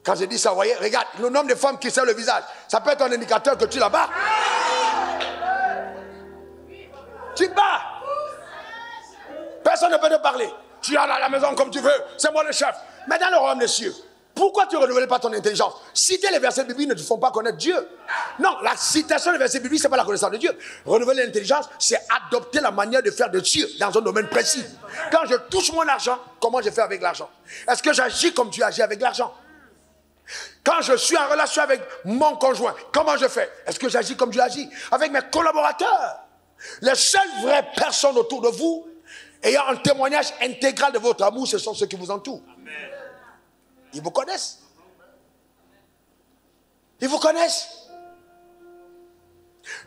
Quand je dis ça, vous voyez, regarde, le nombre de femmes qui serrent le visage, ça peut être un indicateur que tu la bats. Tu bats. Personne ne peut te parler. Tu es à la maison comme tu veux, c'est moi le chef. Mais dans le royaume des cieux, pourquoi tu ne renouvelles pas ton intelligence? Citer les versets bibliques ne te font pas connaître Dieu. Non, la citation des versets bibliques, ce n'est pas la connaissance de Dieu. Renouveler l'intelligence, c'est adopter la manière de faire de Dieu dans un domaine précis. Quand je touche mon argent, comment je fais avec l'argent? Est-ce que j'agis comme tu agis avec l'argent? Quand je suis en relation avec mon conjoint, comment je fais? Est-ce que j'agis comme Dieu agit? Avec mes collaborateurs. Les seules vraies personnes autour de vous ayant un témoignage intégral de votre amour, ce sont ceux qui vous entourent. Amen. Ils vous connaissent. Ils vous connaissent.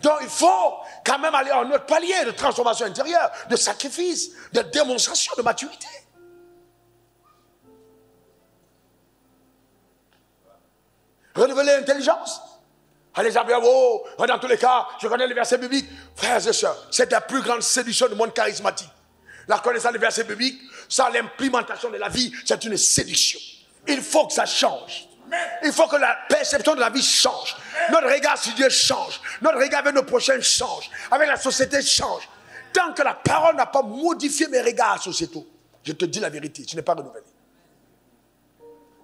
Donc il faut quand même aller à un autre palier de transformation intérieure, de sacrifice, de démonstration de maturité. Renouveler l'intelligence. Allez, dans tous les cas, je connais les versets bibliques. Frères et sœurs, c'est la plus grande séduction du monde charismatique. La connaissance des versets bibliques, sans l'implémentation de la vie, c'est une séduction. Il faut que ça change. Il faut que la perception de la vie change. Notre regard sur Dieu change. Notre regard avec nos prochains change. Avec la société change. Tant que la parole n'a pas modifié mes regards sociétaux, je te dis la vérité, tu n'es pas renouvelé.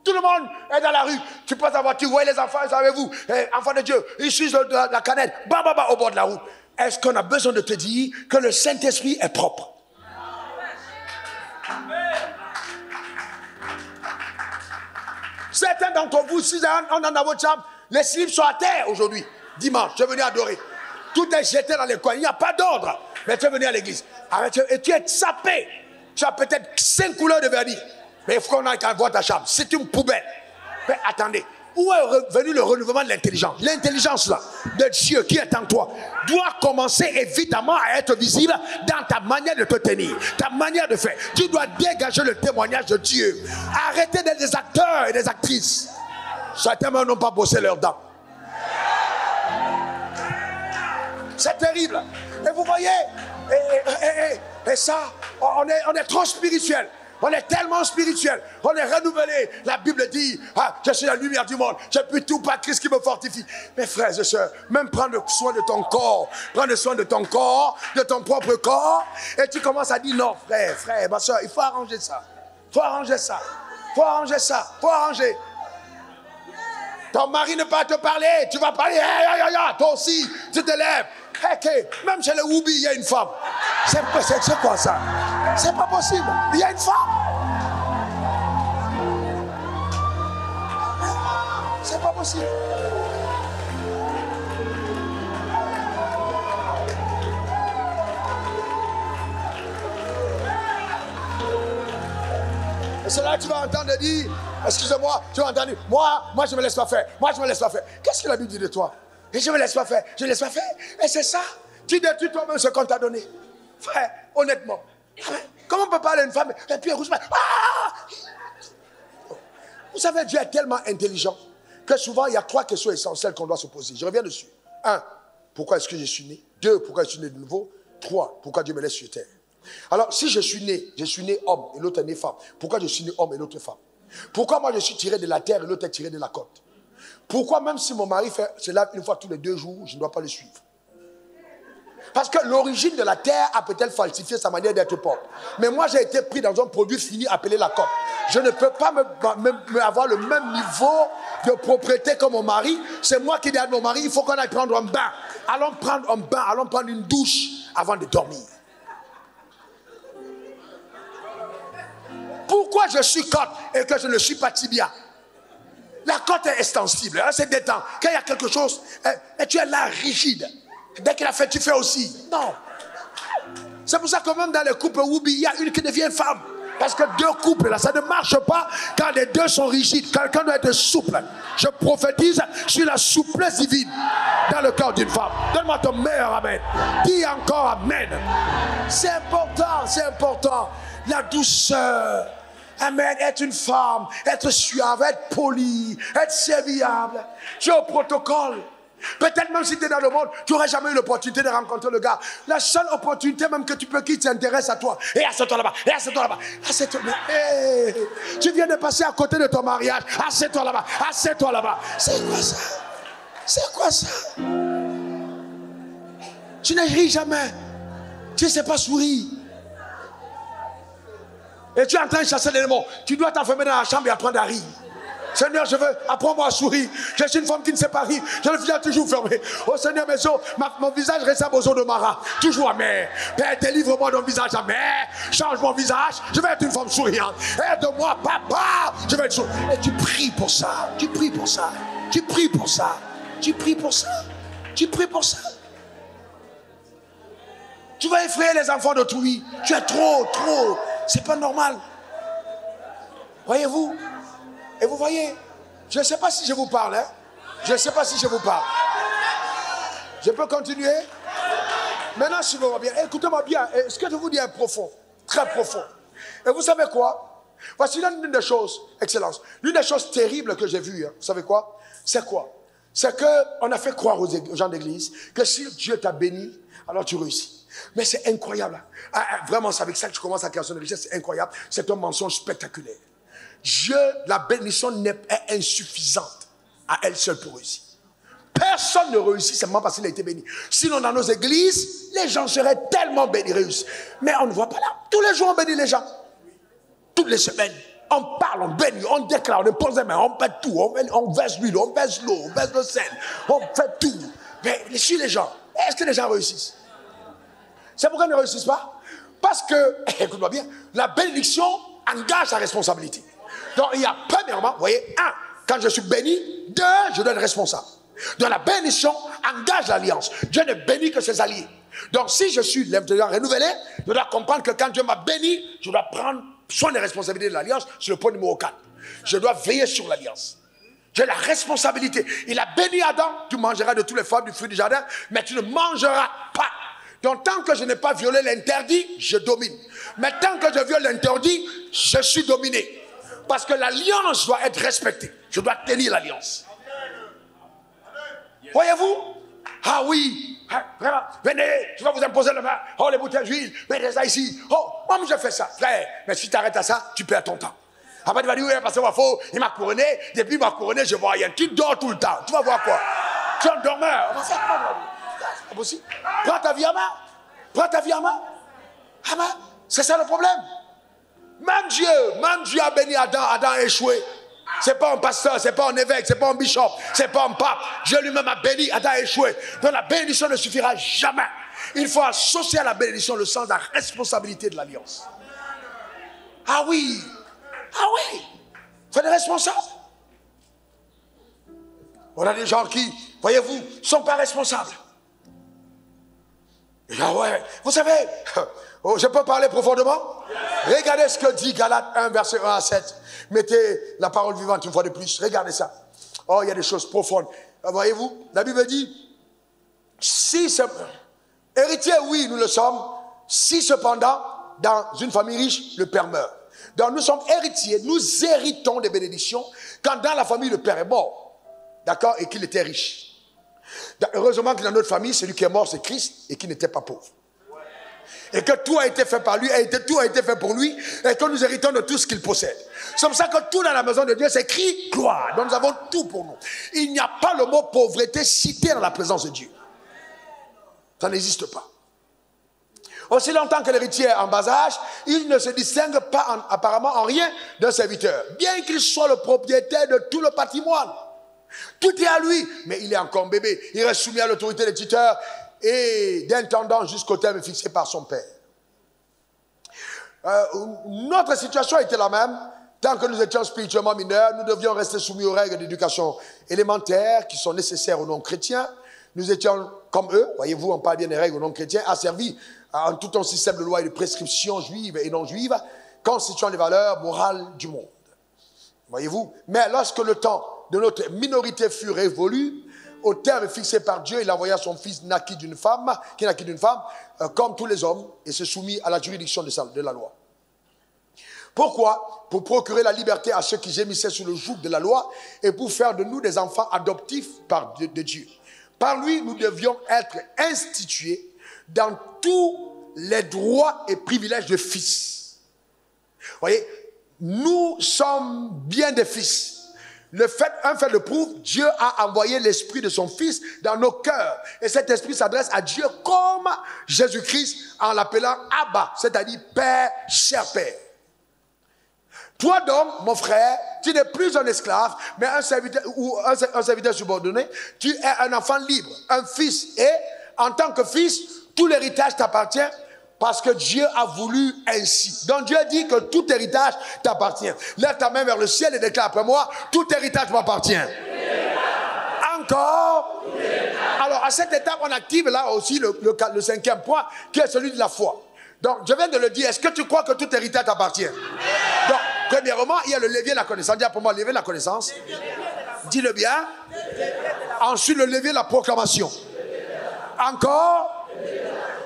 Tout le monde est dans la rue. Tu passes la voiture, vous voyez les enfants, savez-vous, enfants de Dieu, ils sucent de la canette, au bord de la route. Est-ce qu'on a besoin de te dire que le Saint-Esprit est propre? Certains d'entre vous, si on est dans votre chambre, les slips sont à terre aujourd'hui. Dimanche, tu es venu adorer. Tout est jeté dans les coins. Il n'y a pas d'ordre. Mais tu es venu à l'église. Et tu es sapé. Tu as peut-être 5 couleurs de vernis. Mais il faut qu'on aille voir ta chambre. C'est une poubelle. Mais attendez. Où est venu le renouvellement de l'intelligence? L'intelligence là, de Dieu qui est en toi, doit commencer évidemment à être visible dans ta manière de te tenir, ta manière de faire. Tu dois dégager le témoignage de Dieu. Arrêtez d'être des acteurs et des actrices. Certains n'ont pas bossé leurs dents. C'est terrible. Et vous voyez, et ça, on est trop spirituel. On est tellement spirituel, on est renouvelé. La Bible dit, je suis la lumière du monde, je puis tout par Christ qui me fortifie. Mes frères et sœurs, même prendre soin de ton corps, prendre soin de ton corps, de ton propre corps, et tu commences à dire, non frère, ma soeur, il faut arranger ça. Il faut arranger ça. Il faut arranger ça. Il faut arranger. Ton mari ne peut pas te parler, tu vas parler, toi aussi, tu te lèves. Même chez les Woubi, il y a une femme. C'est quoi ça? C'est pas possible. Il y a une femme. C'est pas possible. Et c'est là que tu vas entendre dire, excusez-moi, tu vas entendre, moi je ne me laisse pas faire. Moi je ne me laisse pas faire. Qu'est-ce que la Bible dit de toi? Et je ne me laisse pas faire. Je ne laisse pas faire. Et c'est ça. Tu détruis toi-même ce qu'on t'a donné. Frère, honnêtement. Comment on peut parler à une femme et puis rouge? Vous savez, Dieu est tellement intelligent que souvent il y a 3 questions essentielles qu'on doit se poser. Je reviens dessus. 1, pourquoi est-ce que je suis né? 2, pourquoi je suis né de nouveau? 3, pourquoi Dieu me laisse sur terre? Alors, si je suis né homme et l'autre est né femme. Pourquoi je suis né homme et l'autre femme? Pourquoi moi je suis tiré de la terre et l'autre est tiré de la côte? Pourquoi même si mon mari se lave une fois tous les 2 jours, je ne dois pas le suivre? Parce que l'origine de la terre a peut-être falsifié sa manière d'être pauvre. Mais moi, j'ai été pris dans un produit fini appelé la cote. Je ne peux pas avoir le même niveau de propriété que mon mari. C'est moi qui dis à mon mari, il faut qu'on aille prendre un bain. Allons prendre un bain, allons prendre une douche avant de dormir. Pourquoi je suis cote et que je ne suis pas tibia? La cote est extensible, elle se détend. Quand il y a quelque chose, et tu es là rigide. Dès qu'il a fait, tu fais aussi. Non. C'est pour ça que même dans les couples Woubi, il y a une qui devient femme. Parce que deux couples, là, ça ne marche pas quand les deux sont rigides. Quelqu'un doit être souple. Je prophétise sur la souplesse divine dans le corps d'une femme. Donne-moi ton meilleur amen. Dis encore amen. C'est important, c'est important. La douceur. Amen. Être une femme, être suave, être poli, être serviable. Tu es au protocole. Peut-être même si tu es dans le monde, tu n'aurais jamais eu l'opportunité de rencontrer le gars. La seule opportunité même que tu peux qui s'intéresse à toi. Et assieds-toi là-bas, et assieds-toi là-bas. Assieds-toi là-bas. Hey, tu viens de passer à côté de ton mariage. Assieds-toi là-bas, assieds-toi là-bas. C'est quoi ça? C'est quoi ça? Tu ne ris jamais. Tu ne sais pas sourire. Et tu es en train de chasser les démons. Tu dois t'enfermer dans la chambre et apprendre à rire. Seigneur, je veux, apprends-moi à sourire. Je suis une femme qui ne sait pas rire. J'ai le visage toujours fermé. Oh Seigneur, mes os, mon visage ressemble aux os de Mara. Toujours amer. Père, délivre-moi d'un visage amer. Change mon visage. Je vais être une femme souriante. Aide-moi, papa. Je vais être souriante. Et tu pries pour ça. Tu pries pour ça. Tu pries pour ça. Tu pries pour ça. Tu pries pour ça. Tu vas effrayer les enfants d'autrui. Tu es trop. C'est pas normal. Voyez-vous? Et vous voyez, je ne sais pas si je vous parle. Hein? Je ne sais pas si je vous parle. Je peux continuer? Maintenant, suivez-moi bien. Écoutez-moi bien. Ce que je vous dis est profond. Très profond. Et vous savez quoi? Voici l'une des choses, Excellence. L'une des choses terribles que j'ai vues. Hein, vous savez quoi? C'est quoi? C'est qu'on a fait croire aux gens d'église que si Dieu t'a béni, alors tu réussis. Mais c'est incroyable. Vraiment, c'est avec ça que tu commences à créer une richesse. C'est incroyable. C'est un mensonge spectaculaire. Dieu, la bénédiction est insuffisante à elle seule pour réussir. Personne ne réussit seulement parce qu'il a été béni. Sinon, dans nos églises, les gens seraient tellement bénis, réussis. Mais on ne voit pas là. Tous les jours, on bénit les gens. Toutes les semaines, on parle, on bénit, on déclare, on pose les mains, on fait tout. On verse l'huile, on verse l'eau, on verse le sel. On fait tout. Mais sur les gens, est-ce que les gens réussissent? C'est pourquoi ils ne réussissent pas? Parce que, écoute-moi bien, la bénédiction engage la responsabilité. Donc, il y a premièrement, vous voyez, un, quand je suis béni, deux, je dois être responsable. Donc, la bénédiction engage l'alliance. Dieu ne bénit que ses alliés. Donc, si je suis renouvelé, je dois comprendre que quand Dieu m'a béni, je dois prendre soin des responsabilités de l'alliance sur le point numéro 4. Je dois veiller sur l'alliance. J'ai la responsabilité. Il a béni Adam, tu mangeras de tous les fruits du fruit du jardin, mais tu ne mangeras pas. Donc, tant que je n'ai pas violé l'interdit, je domine. Mais tant que je viole l'interdit, je suis dominé. Parce que l'alliance doit être respectée. Je dois tenir l'alliance. Voyez-vous? Ah oui, vraiment, venez, je vais vous imposer le vin. Oh, les bouteilles d'huile, mettez ça ici. Oh, moi, je fais ça. Frère, mais si tu arrêtes à ça, tu perds ton temps. Après, tu vas dire, oui, parce que il m'a couronné. Depuis qu'il m'a couronné, je vois rien. Tu dors tout le temps. Tu vas voir quoi? Tu es un dormeur. C'est pas possible. Prends ta vie en main. Prends ta vie en main. Ah ben, c'est ça le problème. Même Dieu a béni Adam. Adam a échoué. C'est pas un pasteur, c'est pas un évêque, c'est pas un bishop, c'est pas un pape. Dieu lui-même a béni, Adam a échoué. Donc la bénédiction ne suffira jamais. Il faut associer à la bénédiction le sens de la responsabilité de l'alliance. Ah oui, il faut être responsable. On a des gens qui, voyez-vous, ne sont pas responsables. Ah ouais, vous savez, je peux parler profondément? Regardez ce que dit Galates 1, verset 1 à 7. Mettez la parole vivante une fois de plus. Regardez ça. Oh, il y a des choses profondes. Voyez-vous, la Bible dit, héritier, oui, nous le sommes. Si cependant, dans une famille riche, le père meurt. Donc nous sommes héritiers, nous héritons des bénédictions quand dans la famille, le père est mort. D'accord? Et qu'il était riche. Heureusement que dans notre famille, celui qui est mort, c'est Christ et qui n'était pas pauvre. Et que tout a été fait par lui, tout a été fait pour lui, et que nous héritons de tout ce qu'il possède. C'est pour ça que tout dans la maison de Dieu s'écrit gloire. Donc nous avons tout pour nous. Il n'y a pas le mot pauvreté cité dans la présence de Dieu. Ça n'existe pas. Aussi longtemps que l'héritier est en bas âge, il ne se distingue pas apparemment en rien d'un serviteur, bien qu'il soit le propriétaire de tout le patrimoine. Tout est à lui, mais il est encore un bébé. Il reste soumis à l'autorité des tuteurs et d'intendant jusqu'au terme fixé par son père. Notre situation était la même. Tant que nous étions spirituellement mineurs, nous devions rester soumis aux règles d'éducation élémentaires qui sont nécessaires aux non-chrétiens. Nous étions comme eux, voyez-vous, on parle bien des règles aux non-chrétiens, asservis à tout un système de lois et de prescriptions juives et non juives, constituant les valeurs morales du monde. Voyez-vous? Mais lorsque le temps de notre minorité fut révolu, au terme fixé par Dieu, il envoya son fils qui naquit d'une femme, comme tous les hommes, et se soumit à la juridiction de la loi. Pourquoi? Pour procurer la liberté à ceux qui gémissaient sous le joug de la loi et pour faire de nous des enfants adoptifs de Dieu. Par lui, nous devions être institués dans tous les droits et privilèges de fils. Vous voyez, nous sommes bien des fils. Un fait le prouve, Dieu a envoyé l'esprit de son fils dans nos cœurs. Et cet esprit s'adresse à Dieu comme Jésus-Christ en l'appelant Abba, c'est-à-dire Père, cher Père. Toi donc, mon frère, tu n'es plus un esclave, mais un serviteur ou un serviteur subordonné. Tu es un enfant libre, un fils. Et en tant que fils, tout l'héritage t'appartient parce que Dieu a voulu ainsi. Donc Dieu dit que tout héritage t'appartient. Lève ta main vers le ciel et déclare après moi, tout héritage m'appartient. Encore. Alors à cette étape, on active là aussi le cinquième point, qui est celui de la foi. Donc je viens de le dire, est-ce que tu crois que tout héritage t'appartient? Donc, premièrement, il y a le levier de la connaissance. Dis pour moi, levier de la connaissance. Dis-le bien. Ensuite, le levier de la proclamation. Encore.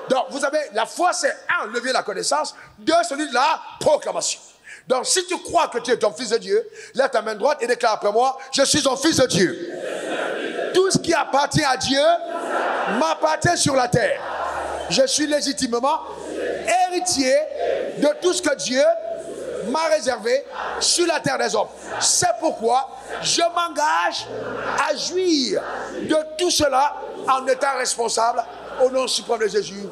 Donc, vous avez, la foi, c'est un, levier de la connaissance. Deux, celui de la proclamation. Donc, si tu crois que tu es un fils de Dieu, lève ta main droite et déclare après moi, je suis un fils de Dieu. Tout ce qui appartient à Dieu m'appartient sur la terre. Je suis légitimement héritier de tout ce que Dieu m'a réservé sur la terre des hommes. C'est pourquoi je m'engage à jouir de tout cela en étant responsable au nom suprême de Jésus.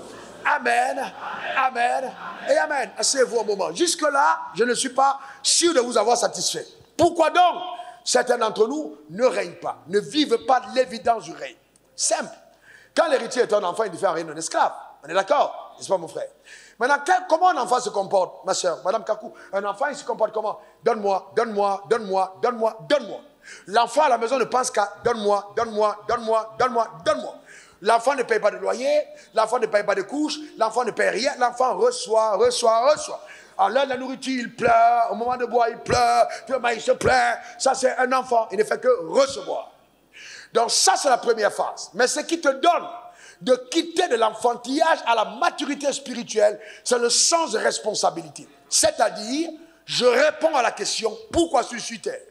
Amen, amen et amen. Asseyez-vous un moment. Jusque-là, je ne suis pas sûr de vous avoir satisfait. Pourquoi donc certains d'entre nous ne règnent pas, ne vivent pas l'évidence du règne? Simple. Quand l'héritier est un enfant, il ne fait rien d'un esclave. On est d'accord? N'est-ce pas, mon frère? Maintenant, comment un enfant se comporte, ma soeur, Madame Kakou? Un enfant, il se comporte comment? Donne-moi, donne-moi, donne-moi, donne-moi, donne-moi. L'enfant à la maison ne pense qu'à donne-moi, donne-moi, donne-moi, donne-moi, donne-moi. L'enfant ne paye pas de loyer, l'enfant ne paye pas de couches, l'enfant ne paye rien, l'enfant reçoit, reçoit, reçoit. À l'heure de la nourriture, il pleure, au moment de boire, il pleure, il se plaint. Ça, c'est un enfant, il ne fait que recevoir. Donc ça, c'est la première phase. Mais ce qui te donne de quitter de l'enfantillage à la maturité spirituelle, c'est le sens de responsabilité. C'est-à-dire, je réponds à la question, pourquoi suis-je terre?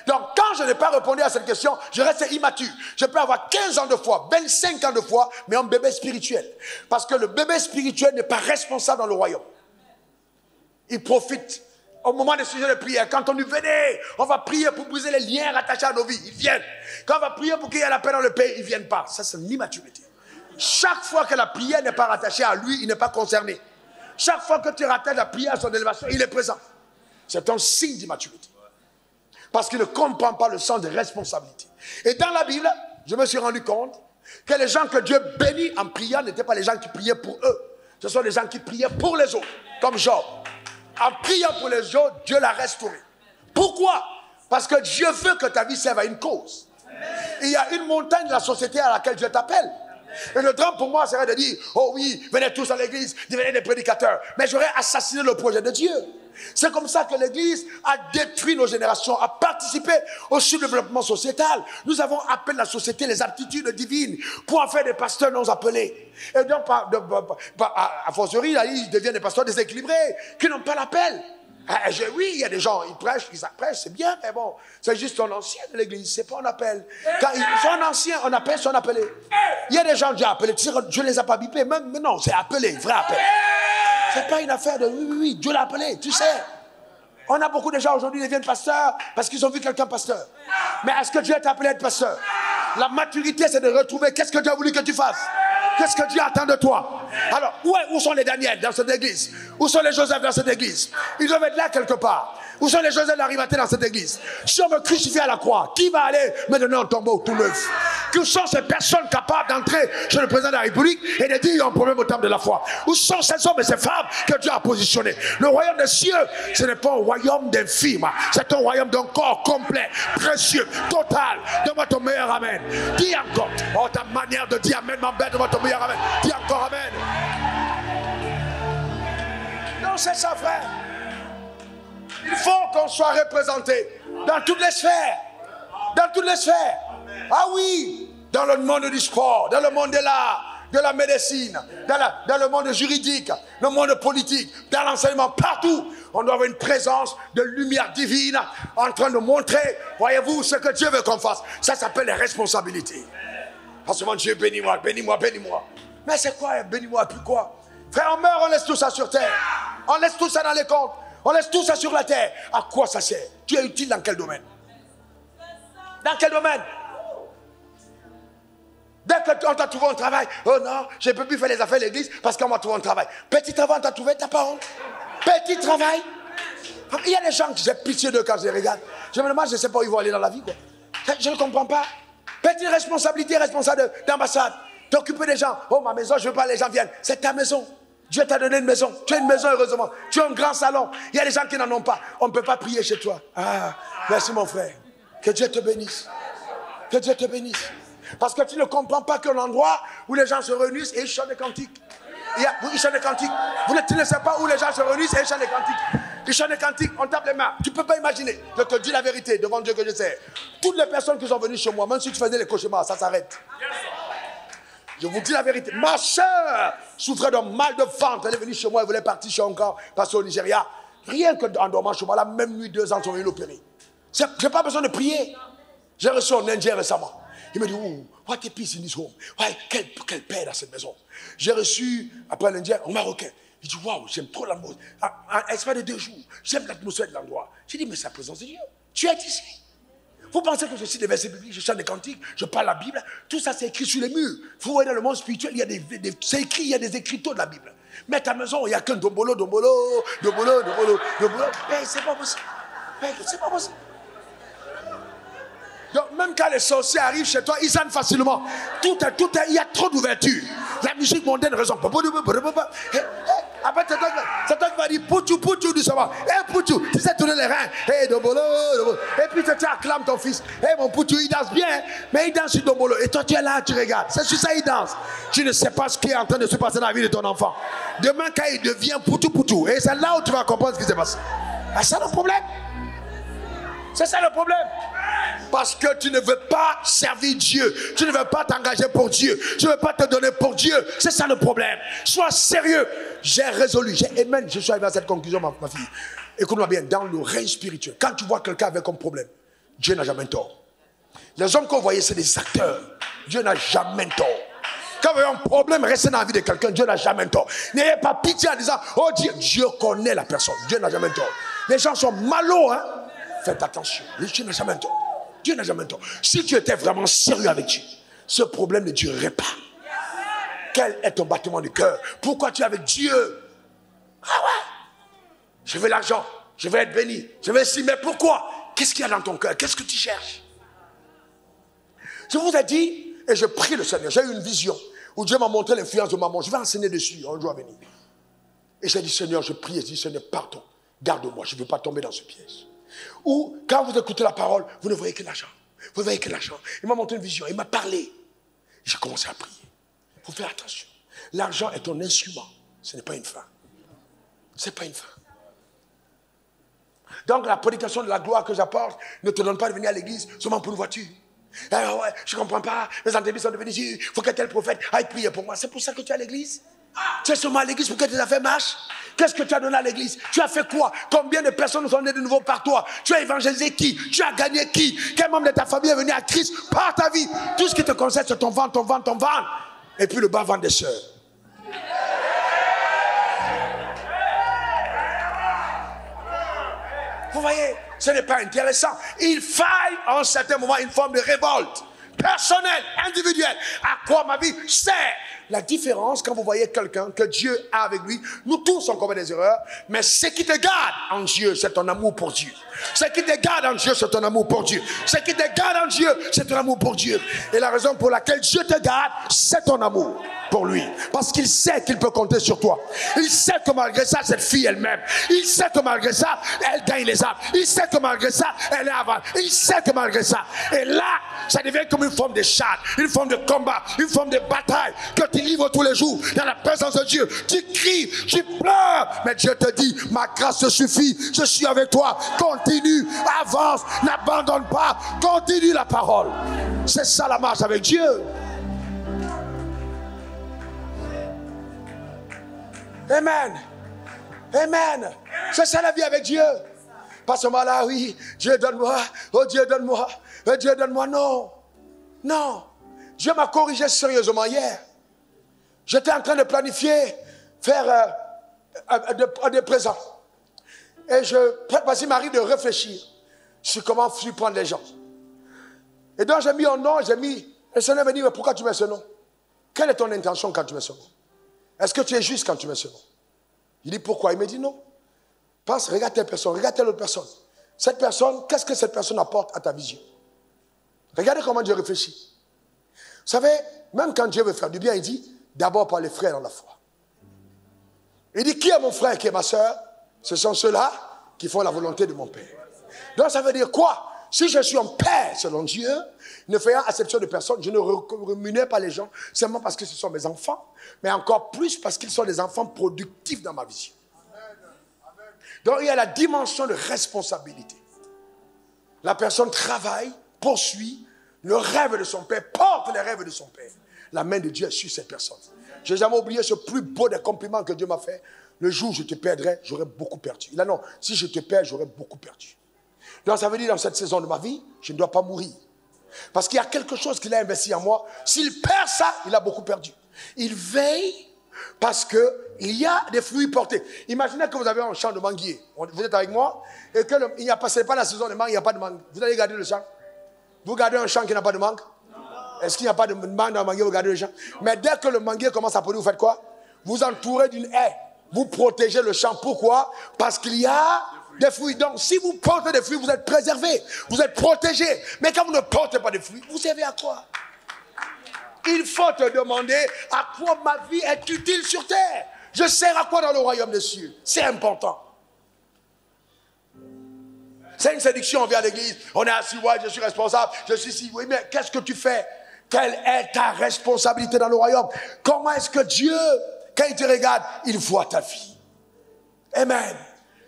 Donc, quand je n'ai pas répondu à cette question, je reste immature. Je peux avoir 15 ans de foi, 25 ans de foi, mais un bébé spirituel. Parce que le bébé spirituel n'est pas responsable dans le royaume. Il profite. Au moment des sujets de prière, quand on nous venait, on va prier pour briser les liens rattachés à nos vies. Ils viennent. Quand on va prier pour qu'il y ait la paix dans le pays, ils ne viennent pas. Ça, c'est l'immaturité. Chaque fois que la prière n'est pas rattachée à lui, il n'est pas concerné. Chaque fois que tu rattaches la prière à son élévation, il est présent. C'est un signe d'immaturité. Parce qu'il ne comprend pas le sens des responsabilités. Et dans la Bible, je me suis rendu compte que les gens que Dieu bénit en priant n'étaient pas les gens qui priaient pour eux. Ce sont les gens qui priaient pour les autres, comme Job. En priant pour les autres, Dieu l'a restauré. Pourquoi? Parce que Dieu veut que ta vie serve à une cause. Il y a une montagne de la société à laquelle Dieu t'appelle. Et le drame pour moi serait de dire, oh oui, venez tous à l'église, devenez des prédicateurs. Mais j'aurais assassiné le projet de Dieu. C'est comme ça que l'église a détruit nos générations, a participé au sous-développement sociétal. Nous avons appelé la société les aptitudes divines pour en faire des pasteurs non appelés. Et donc, à fortiori, ils deviennent des pasteurs déséquilibrés, qui n'ont pas l'appel. Oui, il y a des gens, ils prêchent, c'est bien, mais bon, c'est juste un ancien de l'église, c'est pas un appel. Quand ils sont anciens, on appelle, sont appelés. Il y a des gens déjà appelés, Dieu ne les a pas bipés, mais non, c'est appelé, vrai appel. C'est pas une affaire de oui, Dieu l'a appelé, tu sais. On a beaucoup de gens aujourd'hui qui deviennent pasteurs parce qu'ils ont vu quelqu'un pasteur. Mais est-ce que Dieu t'a appelé à être pasteur? La maturité, c'est de retrouver qu'est-ce que Dieu a voulu que tu fasses. Qu'est-ce que Dieu attend de toi? Alors, où sont les Daniel dans cette église? Où sont les Joseph dans cette église? Ils doivent être là quelque part. Où sont les Joseph d'Arimathée dans cette église? Si on me crucifie à la croix, qui va aller me donner un tombeau tout neuf? Que sont ces personnes capables d'entrer chez le président de la République et de dire il y a un problème au terme de la foi? Où sont ces hommes et ces femmes que Dieu a positionnés? Le royaume des cieux, ce n'est pas un royaume d'infirmes, c'est un royaume d'un corps complet, précieux, total. Donne-moi ton meilleur amen. Dis encore. Oh, ta manière de dire amen m'embête. Donne-moi ton meilleur amen. Dis encore amen. Non, c'est ça, frère. Il faut qu'on soit représenté dans toutes les sphères. Dans toutes les sphères. Ah oui, dans le monde du sport, dans le monde de l'art, de la médecine, dans le monde juridique, le monde politique, dans l'enseignement, partout. On doit avoir une présence de lumière divine en train de montrer, voyez-vous, ce que Dieu veut qu'on fasse. Ça s'appelle les responsabilités. Pas seulement Dieu, bénis-moi, bénis-moi, bénis-moi. Mais c'est quoi, bénis-moi, puis quoi? Frère, on meurt, on laisse tout ça sur terre. On laisse tout ça dans les comptes. On laisse tout ça sur la terre. À quoi ça sert? Tu es utile dans quel domaine? Dans quel domaine? Dès qu'on t'a trouvé un travail, oh non, je ne peux plus faire les affaires de l'église parce qu'on m'a trouvé un travail. Petit travail, on t'a trouvé, t'as pas honte? Petit travail. Il y a des gens que j'ai pitié d'eux quand je les regarde. Je me demande, je ne sais pas où ils vont aller dans la vie, quoi. Je ne comprends pas. Petite responsabilité, responsable d'ambassade. T'occuper des gens. Oh, ma maison, je ne veux pas que les gens viennent. C'est ta maison. Dieu t'a donné une maison. Tu as une maison, heureusement. Tu as un grand salon. Il y a des gens qui n'en ont pas. On ne peut pas prier chez toi. Ah, merci mon frère. Que Dieu te bénisse. Que Dieu te bénisse. Parce que tu ne comprends pas qu'un endroit où les gens se réunissent et ils chantent des cantiques. Ils chantent des cantiques. Tu ne sais pas où les gens se réunissent et ils chantent des cantiques. Ils chantent des cantiques, on tape les mains. Tu ne peux pas imaginer. Je te dis la vérité devant Dieu que je sais. Toutes les personnes qui sont venues chez moi, même si tu faisais les cauchemars, ça s'arrête. Je vous dis la vérité. Ma soeur souffrait d'un mal de ventre. Elle est venue chez moi, elle voulait partir chez encore, passer au Nigeria. Rien qu'en dormant chez moi, la même nuit, 2 ans, ils sont venus l'opérer. Je n'ai pas besoin de prier. J'ai reçu un Indien récemment. Il me dit, oh, what a peace in this home. Ouais, quelle paix dans cette maison. J'ai reçu, après l'Indien, un Marocain. Il dit, waouh, j'aime trop l'atmosphère. En espace de 2 jours, j'aime l'atmosphère de l'endroit. J'ai dit, mais c'est la présence de Dieu. Tu es ici. Vous pensez que je cite des versets bibliques, je chante des cantiques, je parle la Bible. Tout ça, c'est écrit sur les murs. Vous voyez, dans le monde spirituel, il y a c'est écrit, il y a des écriteaux de la Bible. Mais ta maison, il n'y a qu'un dombolo. Mais c'est pas possible. C'est pas possible. Donc, même quand les sorciers arrivent chez toi, ils sonnent facilement. Il y a trop d'ouverture. La musique mondaine résonne. Après, c'est toi qui vas dire poutou doucement. Poutou, tu sais tourner les reins. Dombolo. Et puis tu acclames ton fils. Mon poutou, il danse bien, mais il danse sur dombolo. Et toi, tu es là, tu regardes. C'est sur ça, il danse. Tu ne sais pas ce qui est en train de se passer dans la vie de ton enfant. Demain, quand il devient poutou, et c'est là où tu vas comprendre ce qui s'est passé. C'est ça le problème. C'est ça le problème. Parce que tu ne veux pas servir Dieu. Tu ne veux pas t'engager pour Dieu. Tu ne veux pas te donner pour Dieu. C'est ça le problème. Sois sérieux. J'ai résolu. Je suis arrivé à cette conclusion, ma fille. Écoute-moi bien. Dans le règne spirituel, quand tu vois quelqu'un avec un problème, Dieu n'a jamais tort. Les hommes qu'on voyait, c'est des acteurs. Dieu n'a jamais tort. Quand vous avez un problème, restez dans la vie de quelqu'un. Dieu n'a jamais tort. N'ayez pas pitié en disant, oh Dieu connaît la personne. Dieu n'a jamais tort. Les gens sont malaux, hein. Faites attention. Dieu n'a jamais tort. Dieu n'a jamais tort. Si tu étais vraiment sérieux avec Dieu, ce problème ne durerait pas. Quel est ton battement de cœur? Pourquoi tu es avec Dieu? Ah ouais. Je veux l'argent. Je veux être béni. Je veux ici. Mais pourquoi? Qu'est-ce qu'il y a dans ton cœur? Qu'est-ce que tu cherches? Je vous ai dit, et je prie le Seigneur. J'ai eu une vision où Dieu m'a montré l'influence de maman. Je vais enseigner dessus un jour à venir. Et j'ai dit, Seigneur, je prie. Et je dis, Seigneur, pardon. Garde-moi. Je ne veux pas tomber dans ce piège. Ou quand vous écoutez la parole, vous ne voyez que l'argent. Vous voyez que l'argent. Il m'a montré une vision, il m'a parlé. J'ai commencé à prier. Il faut faire attention. L'argent est un instrument. Ce n'est pas une fin. Ce n'est pas une fin. Donc la prédication de la gloire que j'apporte ne te donne pas de venir à l'église seulement pour une voiture. Ah ouais, je ne comprends pas. Les entreprises sont devenues ici. Il faut que tel prophète aille prier pour moi. C'est pour ça que tu es à l'église? Tu es seulement à l'église pour que tes affaires marchent? Qu'est-ce que tu as donné à l'église? Tu as fait quoi? Combien de personnes sont nées de nouveau par toi? Tu as évangélisé qui? Tu as gagné qui? Quel membre de ta famille est venu à Christ par ta vie? Tout ce qui te concerne, c'est ton ventre, ton ventre, ton ventre. Et puis le bas ventre des sœurs. Vous voyez, ce n'est pas intéressant. Il faille en un certain moment une forme de révolte personnelle, individuelle. À quoi ma vie sert? la différence quand vous voyez quelqu'un que Dieu a avec lui, nous tous on commet des erreurs, mais ce qui te garde en Dieu, c'est ton amour pour Dieu. Ce qui te garde en Dieu, c'est ton amour pour Dieu. Ce qui te garde en Dieu, c'est ton amour pour Dieu. Et la raison pour laquelle Dieu te garde, c'est ton amour pour lui. Parce qu'il sait qu'il peut compter sur toi. Il sait que malgré ça, cette fille elle-même. Il sait que malgré ça, elle gagne les âmes. Il sait que malgré ça, elle est avant. Il sait que malgré ça. Et là, ça devient comme une forme de charge, une forme de combat, une forme de bataille que tu livres tous les jours dans la présence de Dieu. Tu cries, tu pleures, mais Dieu te dit, ma grâce te suffit, je suis avec toi. Continue, avance, n'abandonne pas, continue la parole. C'est ça la marche avec Dieu. Amen. Amen. C'est ça la vie avec Dieu. Pas seulement là, oui, Dieu donne-moi, oh Dieu donne-moi, oh Dieu donne-moi. Non, non. Dieu m'a corrigé sérieusement hier. J'étais en train de planifier, faire des présents. Et il m'arrive de réfléchir sur comment surprendre les gens. Et donc j'ai mis un nom, le Seigneur m'a dit, mais pourquoi tu mets ce nom? Quelle est ton intention quand tu mets ce nom? Est-ce que tu es juste quand tu mets ce nom? Il dit pourquoi? Il me dit non. Pense, regarde telle personne, regarde telle autre personne. Cette personne, qu'est-ce que cette personne apporte à ta vision? Regardez comment Dieu réfléchit. Vous savez, même quand Dieu veut faire du bien, il dit, d'abord par les frères dans la foi. Il dit, qui est mon frère, qui est ma soeur? Ce sont ceux-là qui font la volonté de mon Père. Donc ça veut dire quoi? Si je suis un père selon Dieu, ne faisant acception de personne, je ne rémunère pas les gens seulement parce que ce sont mes enfants, mais encore plus parce qu'ils sont des enfants productifs dans ma vision. Donc il y a la dimension de responsabilité. La personne travaille, poursuit le rêve de son père, porte les rêves de son père. La main de Dieu est sur cette personne. Je n'ai jamais oublié ce plus beau des compliments que Dieu m'a fait. Le jour où je te perdrai, j'aurai beaucoup perdu. Il a non, si je te perds, j'aurai beaucoup perdu. Donc ça veut dire dans cette saison de ma vie, je ne dois pas mourir. Parce qu'il y a quelque chose qu'il a investi en moi. S'il perd ça, il a beaucoup perdu. Il veille parce qu'il y a des fruits portés. Imaginez que vous avez un champ de manguier. Vous êtes avec moi et que il n'y a pas la saison de mangue, il n'y a pas de mangue. Vous allez garder le champ. Vous gardez un champ qui n'a pas de mangue. Est-ce qu'il n'y a pas de mangue dans le manguier, vous gardez le champ. Mais dès que le manguier commence à produire, vous faites quoi? Vous entourez d'une haie. Vous protégez le champ. Pourquoi? Parce qu'il y a des fruits. Donc, si vous portez des fruits, vous êtes préservés. Vous êtes protégés. Mais quand vous ne portez pas de fruits, vous servez à quoi? Il faut te demander à quoi ma vie est utile sur terre. Je sers à quoi dans le royaume des cieux? C'est important. C'est une séduction, on vient à l'église, on est assis, ouais, je suis responsable, je suis ici. Oui, mais qu'est-ce que tu fais? Quelle est ta responsabilité dans le royaume? Comment est-ce que Dieu, quand il te regarde, il voit ta vie? Amen.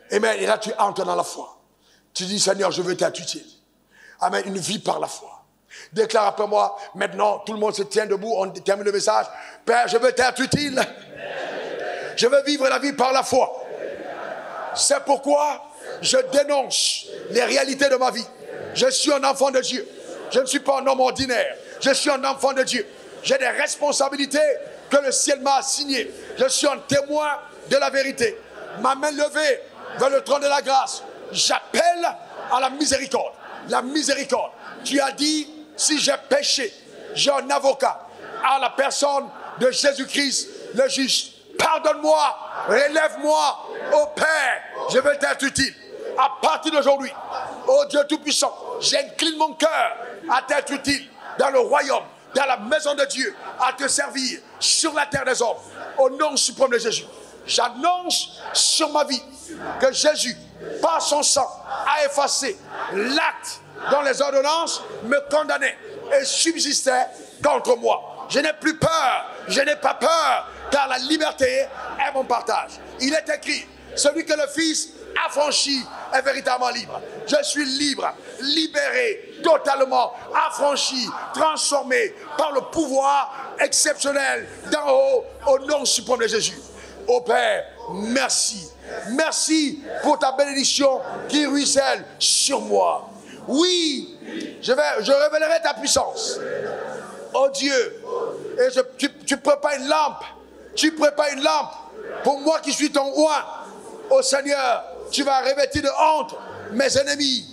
Amen. Et là, tu entres dans la foi. Tu dis, Seigneur, je veux t'être utile. Amen. Une vie par la foi. Déclare après moi, maintenant, tout le monde se tient debout, on termine le message. Père, je veux t'être utile. Je veux vivre la vie par la foi. C'est pourquoi je dénonce les réalités de ma vie. Je suis un enfant de Dieu. Je ne suis pas un homme ordinaire. Je suis un enfant de Dieu. J'ai des responsabilités que le ciel m'a assignées. Je suis un témoin de la vérité. Ma main levée vers le trône de la grâce. J'appelle à la miséricorde. La miséricorde. Tu as dit, si j'ai péché, j'ai un avocat à la personne de Jésus-Christ, le juste. Pardonne-moi, relève-moi, ô Père, je veux t'être utile. À partir d'aujourd'hui, ô Dieu Tout-Puissant, j'incline mon cœur à t'être utile dans le royaume, dans la maison de Dieu, à te servir sur la terre des hommes, au nom suprême de Jésus. J'annonce sur ma vie que Jésus, par son sang, a effacé l'acte dont les ordonnances me condamnaient et subsistaient contre moi. Je n'ai plus peur, je n'ai pas peur, car la liberté est mon partage. Il est écrit, celui que le Fils affranchi est véritablement libre. Je suis libre, libéré, totalement affranchi, transformé par le pouvoir exceptionnel d'en haut, au nom suprême de Jésus. Ô Père, merci. Merci pour ta bénédiction qui ruisselle sur moi. Oui, je révélerai ta puissance. Oh Dieu, et tu prépares une lampe. Tu prépares une lampe pour moi qui suis ton oint. Ô Seigneur, tu vas revêtir de honte mes ennemis.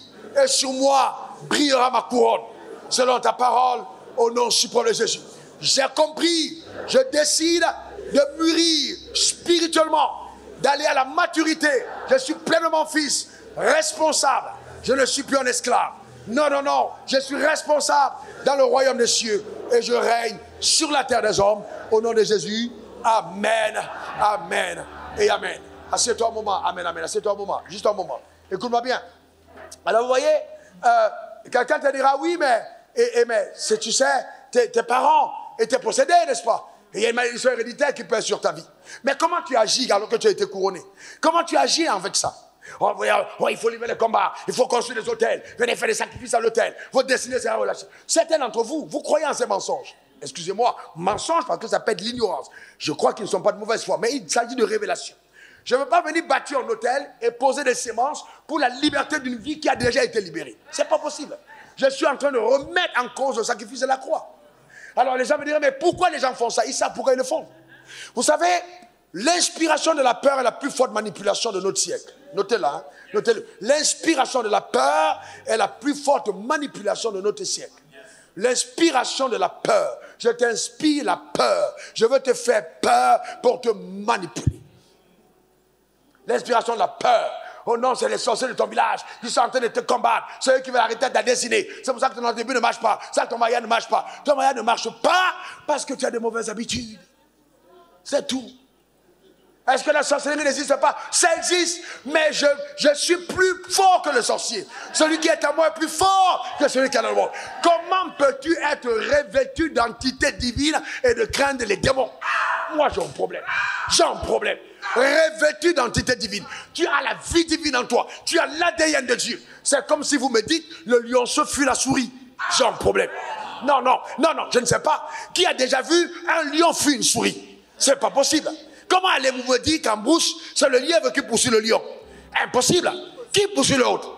Et sur moi brillera ma couronne. Selon ta parole, au nom suprême de Jésus. J'ai compris. Je décide de mûrir spirituellement, d'aller à la maturité. Je suis pleinement fils, responsable. Je ne suis plus un esclave. Non, non, non. Je suis responsable dans le royaume des cieux et je règne sur la terre des hommes. Au nom de Jésus. Amen. Amen. Et amen. Assieds-toi un moment. Amen, amen. Assieds-toi un moment. Juste un moment. Écoute-moi bien. Alors, vous voyez, quelqu'un te dira, oui, mais si tu sais, tes parents étaient possédés, n'est-ce pas? Et il y a une malédiction héréditaire qui pèse sur ta vie. Mais comment tu agis alors que tu as été couronné? Comment tu agis avec ça? Oh, il faut livrer les combats, il faut construire des hôtels, venez faire des sacrifices à l'hôtel. Votre destinée sera relâchée. Certains d'entre vous, vous croyez en ces mensonges. Excusez-moi, mensonges parce que ça peut être l'ignorance. Je crois qu'ils ne sont pas de mauvaise foi, mais il s'agit de révélation. Je ne veux pas venir bâtir un hôtel et poser des semences pour la liberté d'une vie qui a déjà été libérée. Ce n'est pas possible. Je suis en train de remettre en cause le sacrifice de la croix. Alors les gens me diraient, mais pourquoi les gens font ça? Ils savent pourquoi ils le font. Vous savez, l'inspiration de la peur est la plus forte manipulation de notre siècle. Notez-la. Hein? Notez-le. L'inspiration de la peur est la plus forte manipulation de notre siècle. L'inspiration de la peur. Je t'inspire la peur. Je veux te faire peur pour te manipuler. L'inspiration de la peur. Oh non, c'est les sorciers de ton village qui sont en train de te combattre. C'est eux qui veulent arrêter ta destinée. C'est pour ça que ton début ne marche pas. Ça, ton mariage ne marche pas. Ton mariage ne marche pas parce que tu as de mauvaises habitudes. C'est tout. Est-ce que la sorcellerie n'existe pas? Ça existe, mais je suis plus fort que le sorcier. Celui qui est à moi est plus fort que celui qui est dans le monde. Comment peux-tu être revêtu d'entités divines et de craindre les démons? Moi, j'ai un problème. J'ai un problème. Revêtu d'entités divines. Tu as la vie divine en toi. Tu as l'ADN de Dieu. C'est comme si vous me dites, le lionceau fuit la souris. J'ai un problème. Non, non, non, non, je ne sais pas. Qui a déjà vu un lion fuir une souris? C'est pas possible. Comment allez-vous me dire qu'en brousse, c'est le lièvre qui poursuit le lion? Impossible. Qui poursuit l'autre?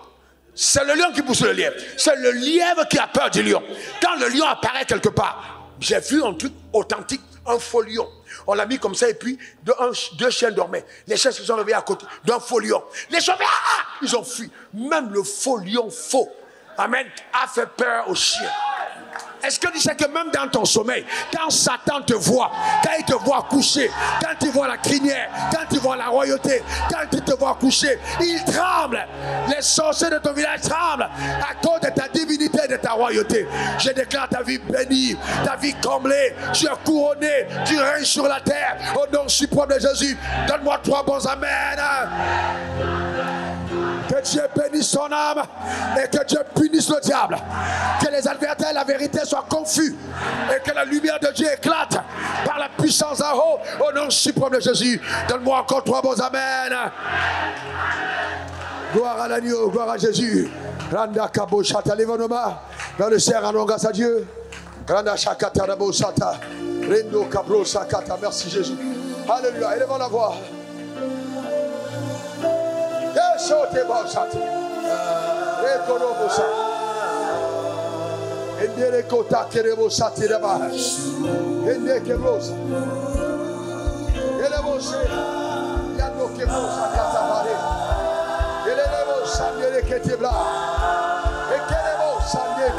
C'est le lion qui poursuit le lièvre. C'est le lièvre qui a peur du lion. Quand le lion apparaît quelque part, j'ai vu un truc authentique, un faux lion. On l'a mis comme ça et puis deux chiens dormaient. Les chiens se sont réveillés à côté d'un faux lion. Les chiens, ils ont fui. Même le faux lion faux, amen, a fait peur aux chiens. Est-ce que tu sais que même dans ton sommeil, quand Satan te voit, quand il te voit coucher, quand il voit la crinière, quand il voit la royauté, quand il te voit coucher, il tremble. Les sorciers de ton village tremblent à cause de ta divinité et de ta royauté. Je déclare ta vie bénie, ta vie comblée, tu es couronné, tu règnes sur la terre. Au nom suprême de Jésus, donne-moi 3 bons amen. Que Dieu bénisse son âme et que Dieu punisse le diable. Que les adversaires de la vérité soient confus et que la lumière de Dieu éclate par la puissance en haut. Au nom suprême de Jésus, donne-moi encore 3 bons amen. Gloire à l'agneau, gloire à Jésus. Randa kabo shata, lève nos mains vers le ciel, rendons grâce à Dieu. Randa shakata rabo shata, rendo kabro shakata. Merci Jésus. Alléluia. Élevons la voix. Sote bosati, rekorobosa, endere kota kerebosati daba, ende kebrosa, elebose, yando kebrosa katabare, elebosa ndere ketebla, ekelebosa ndere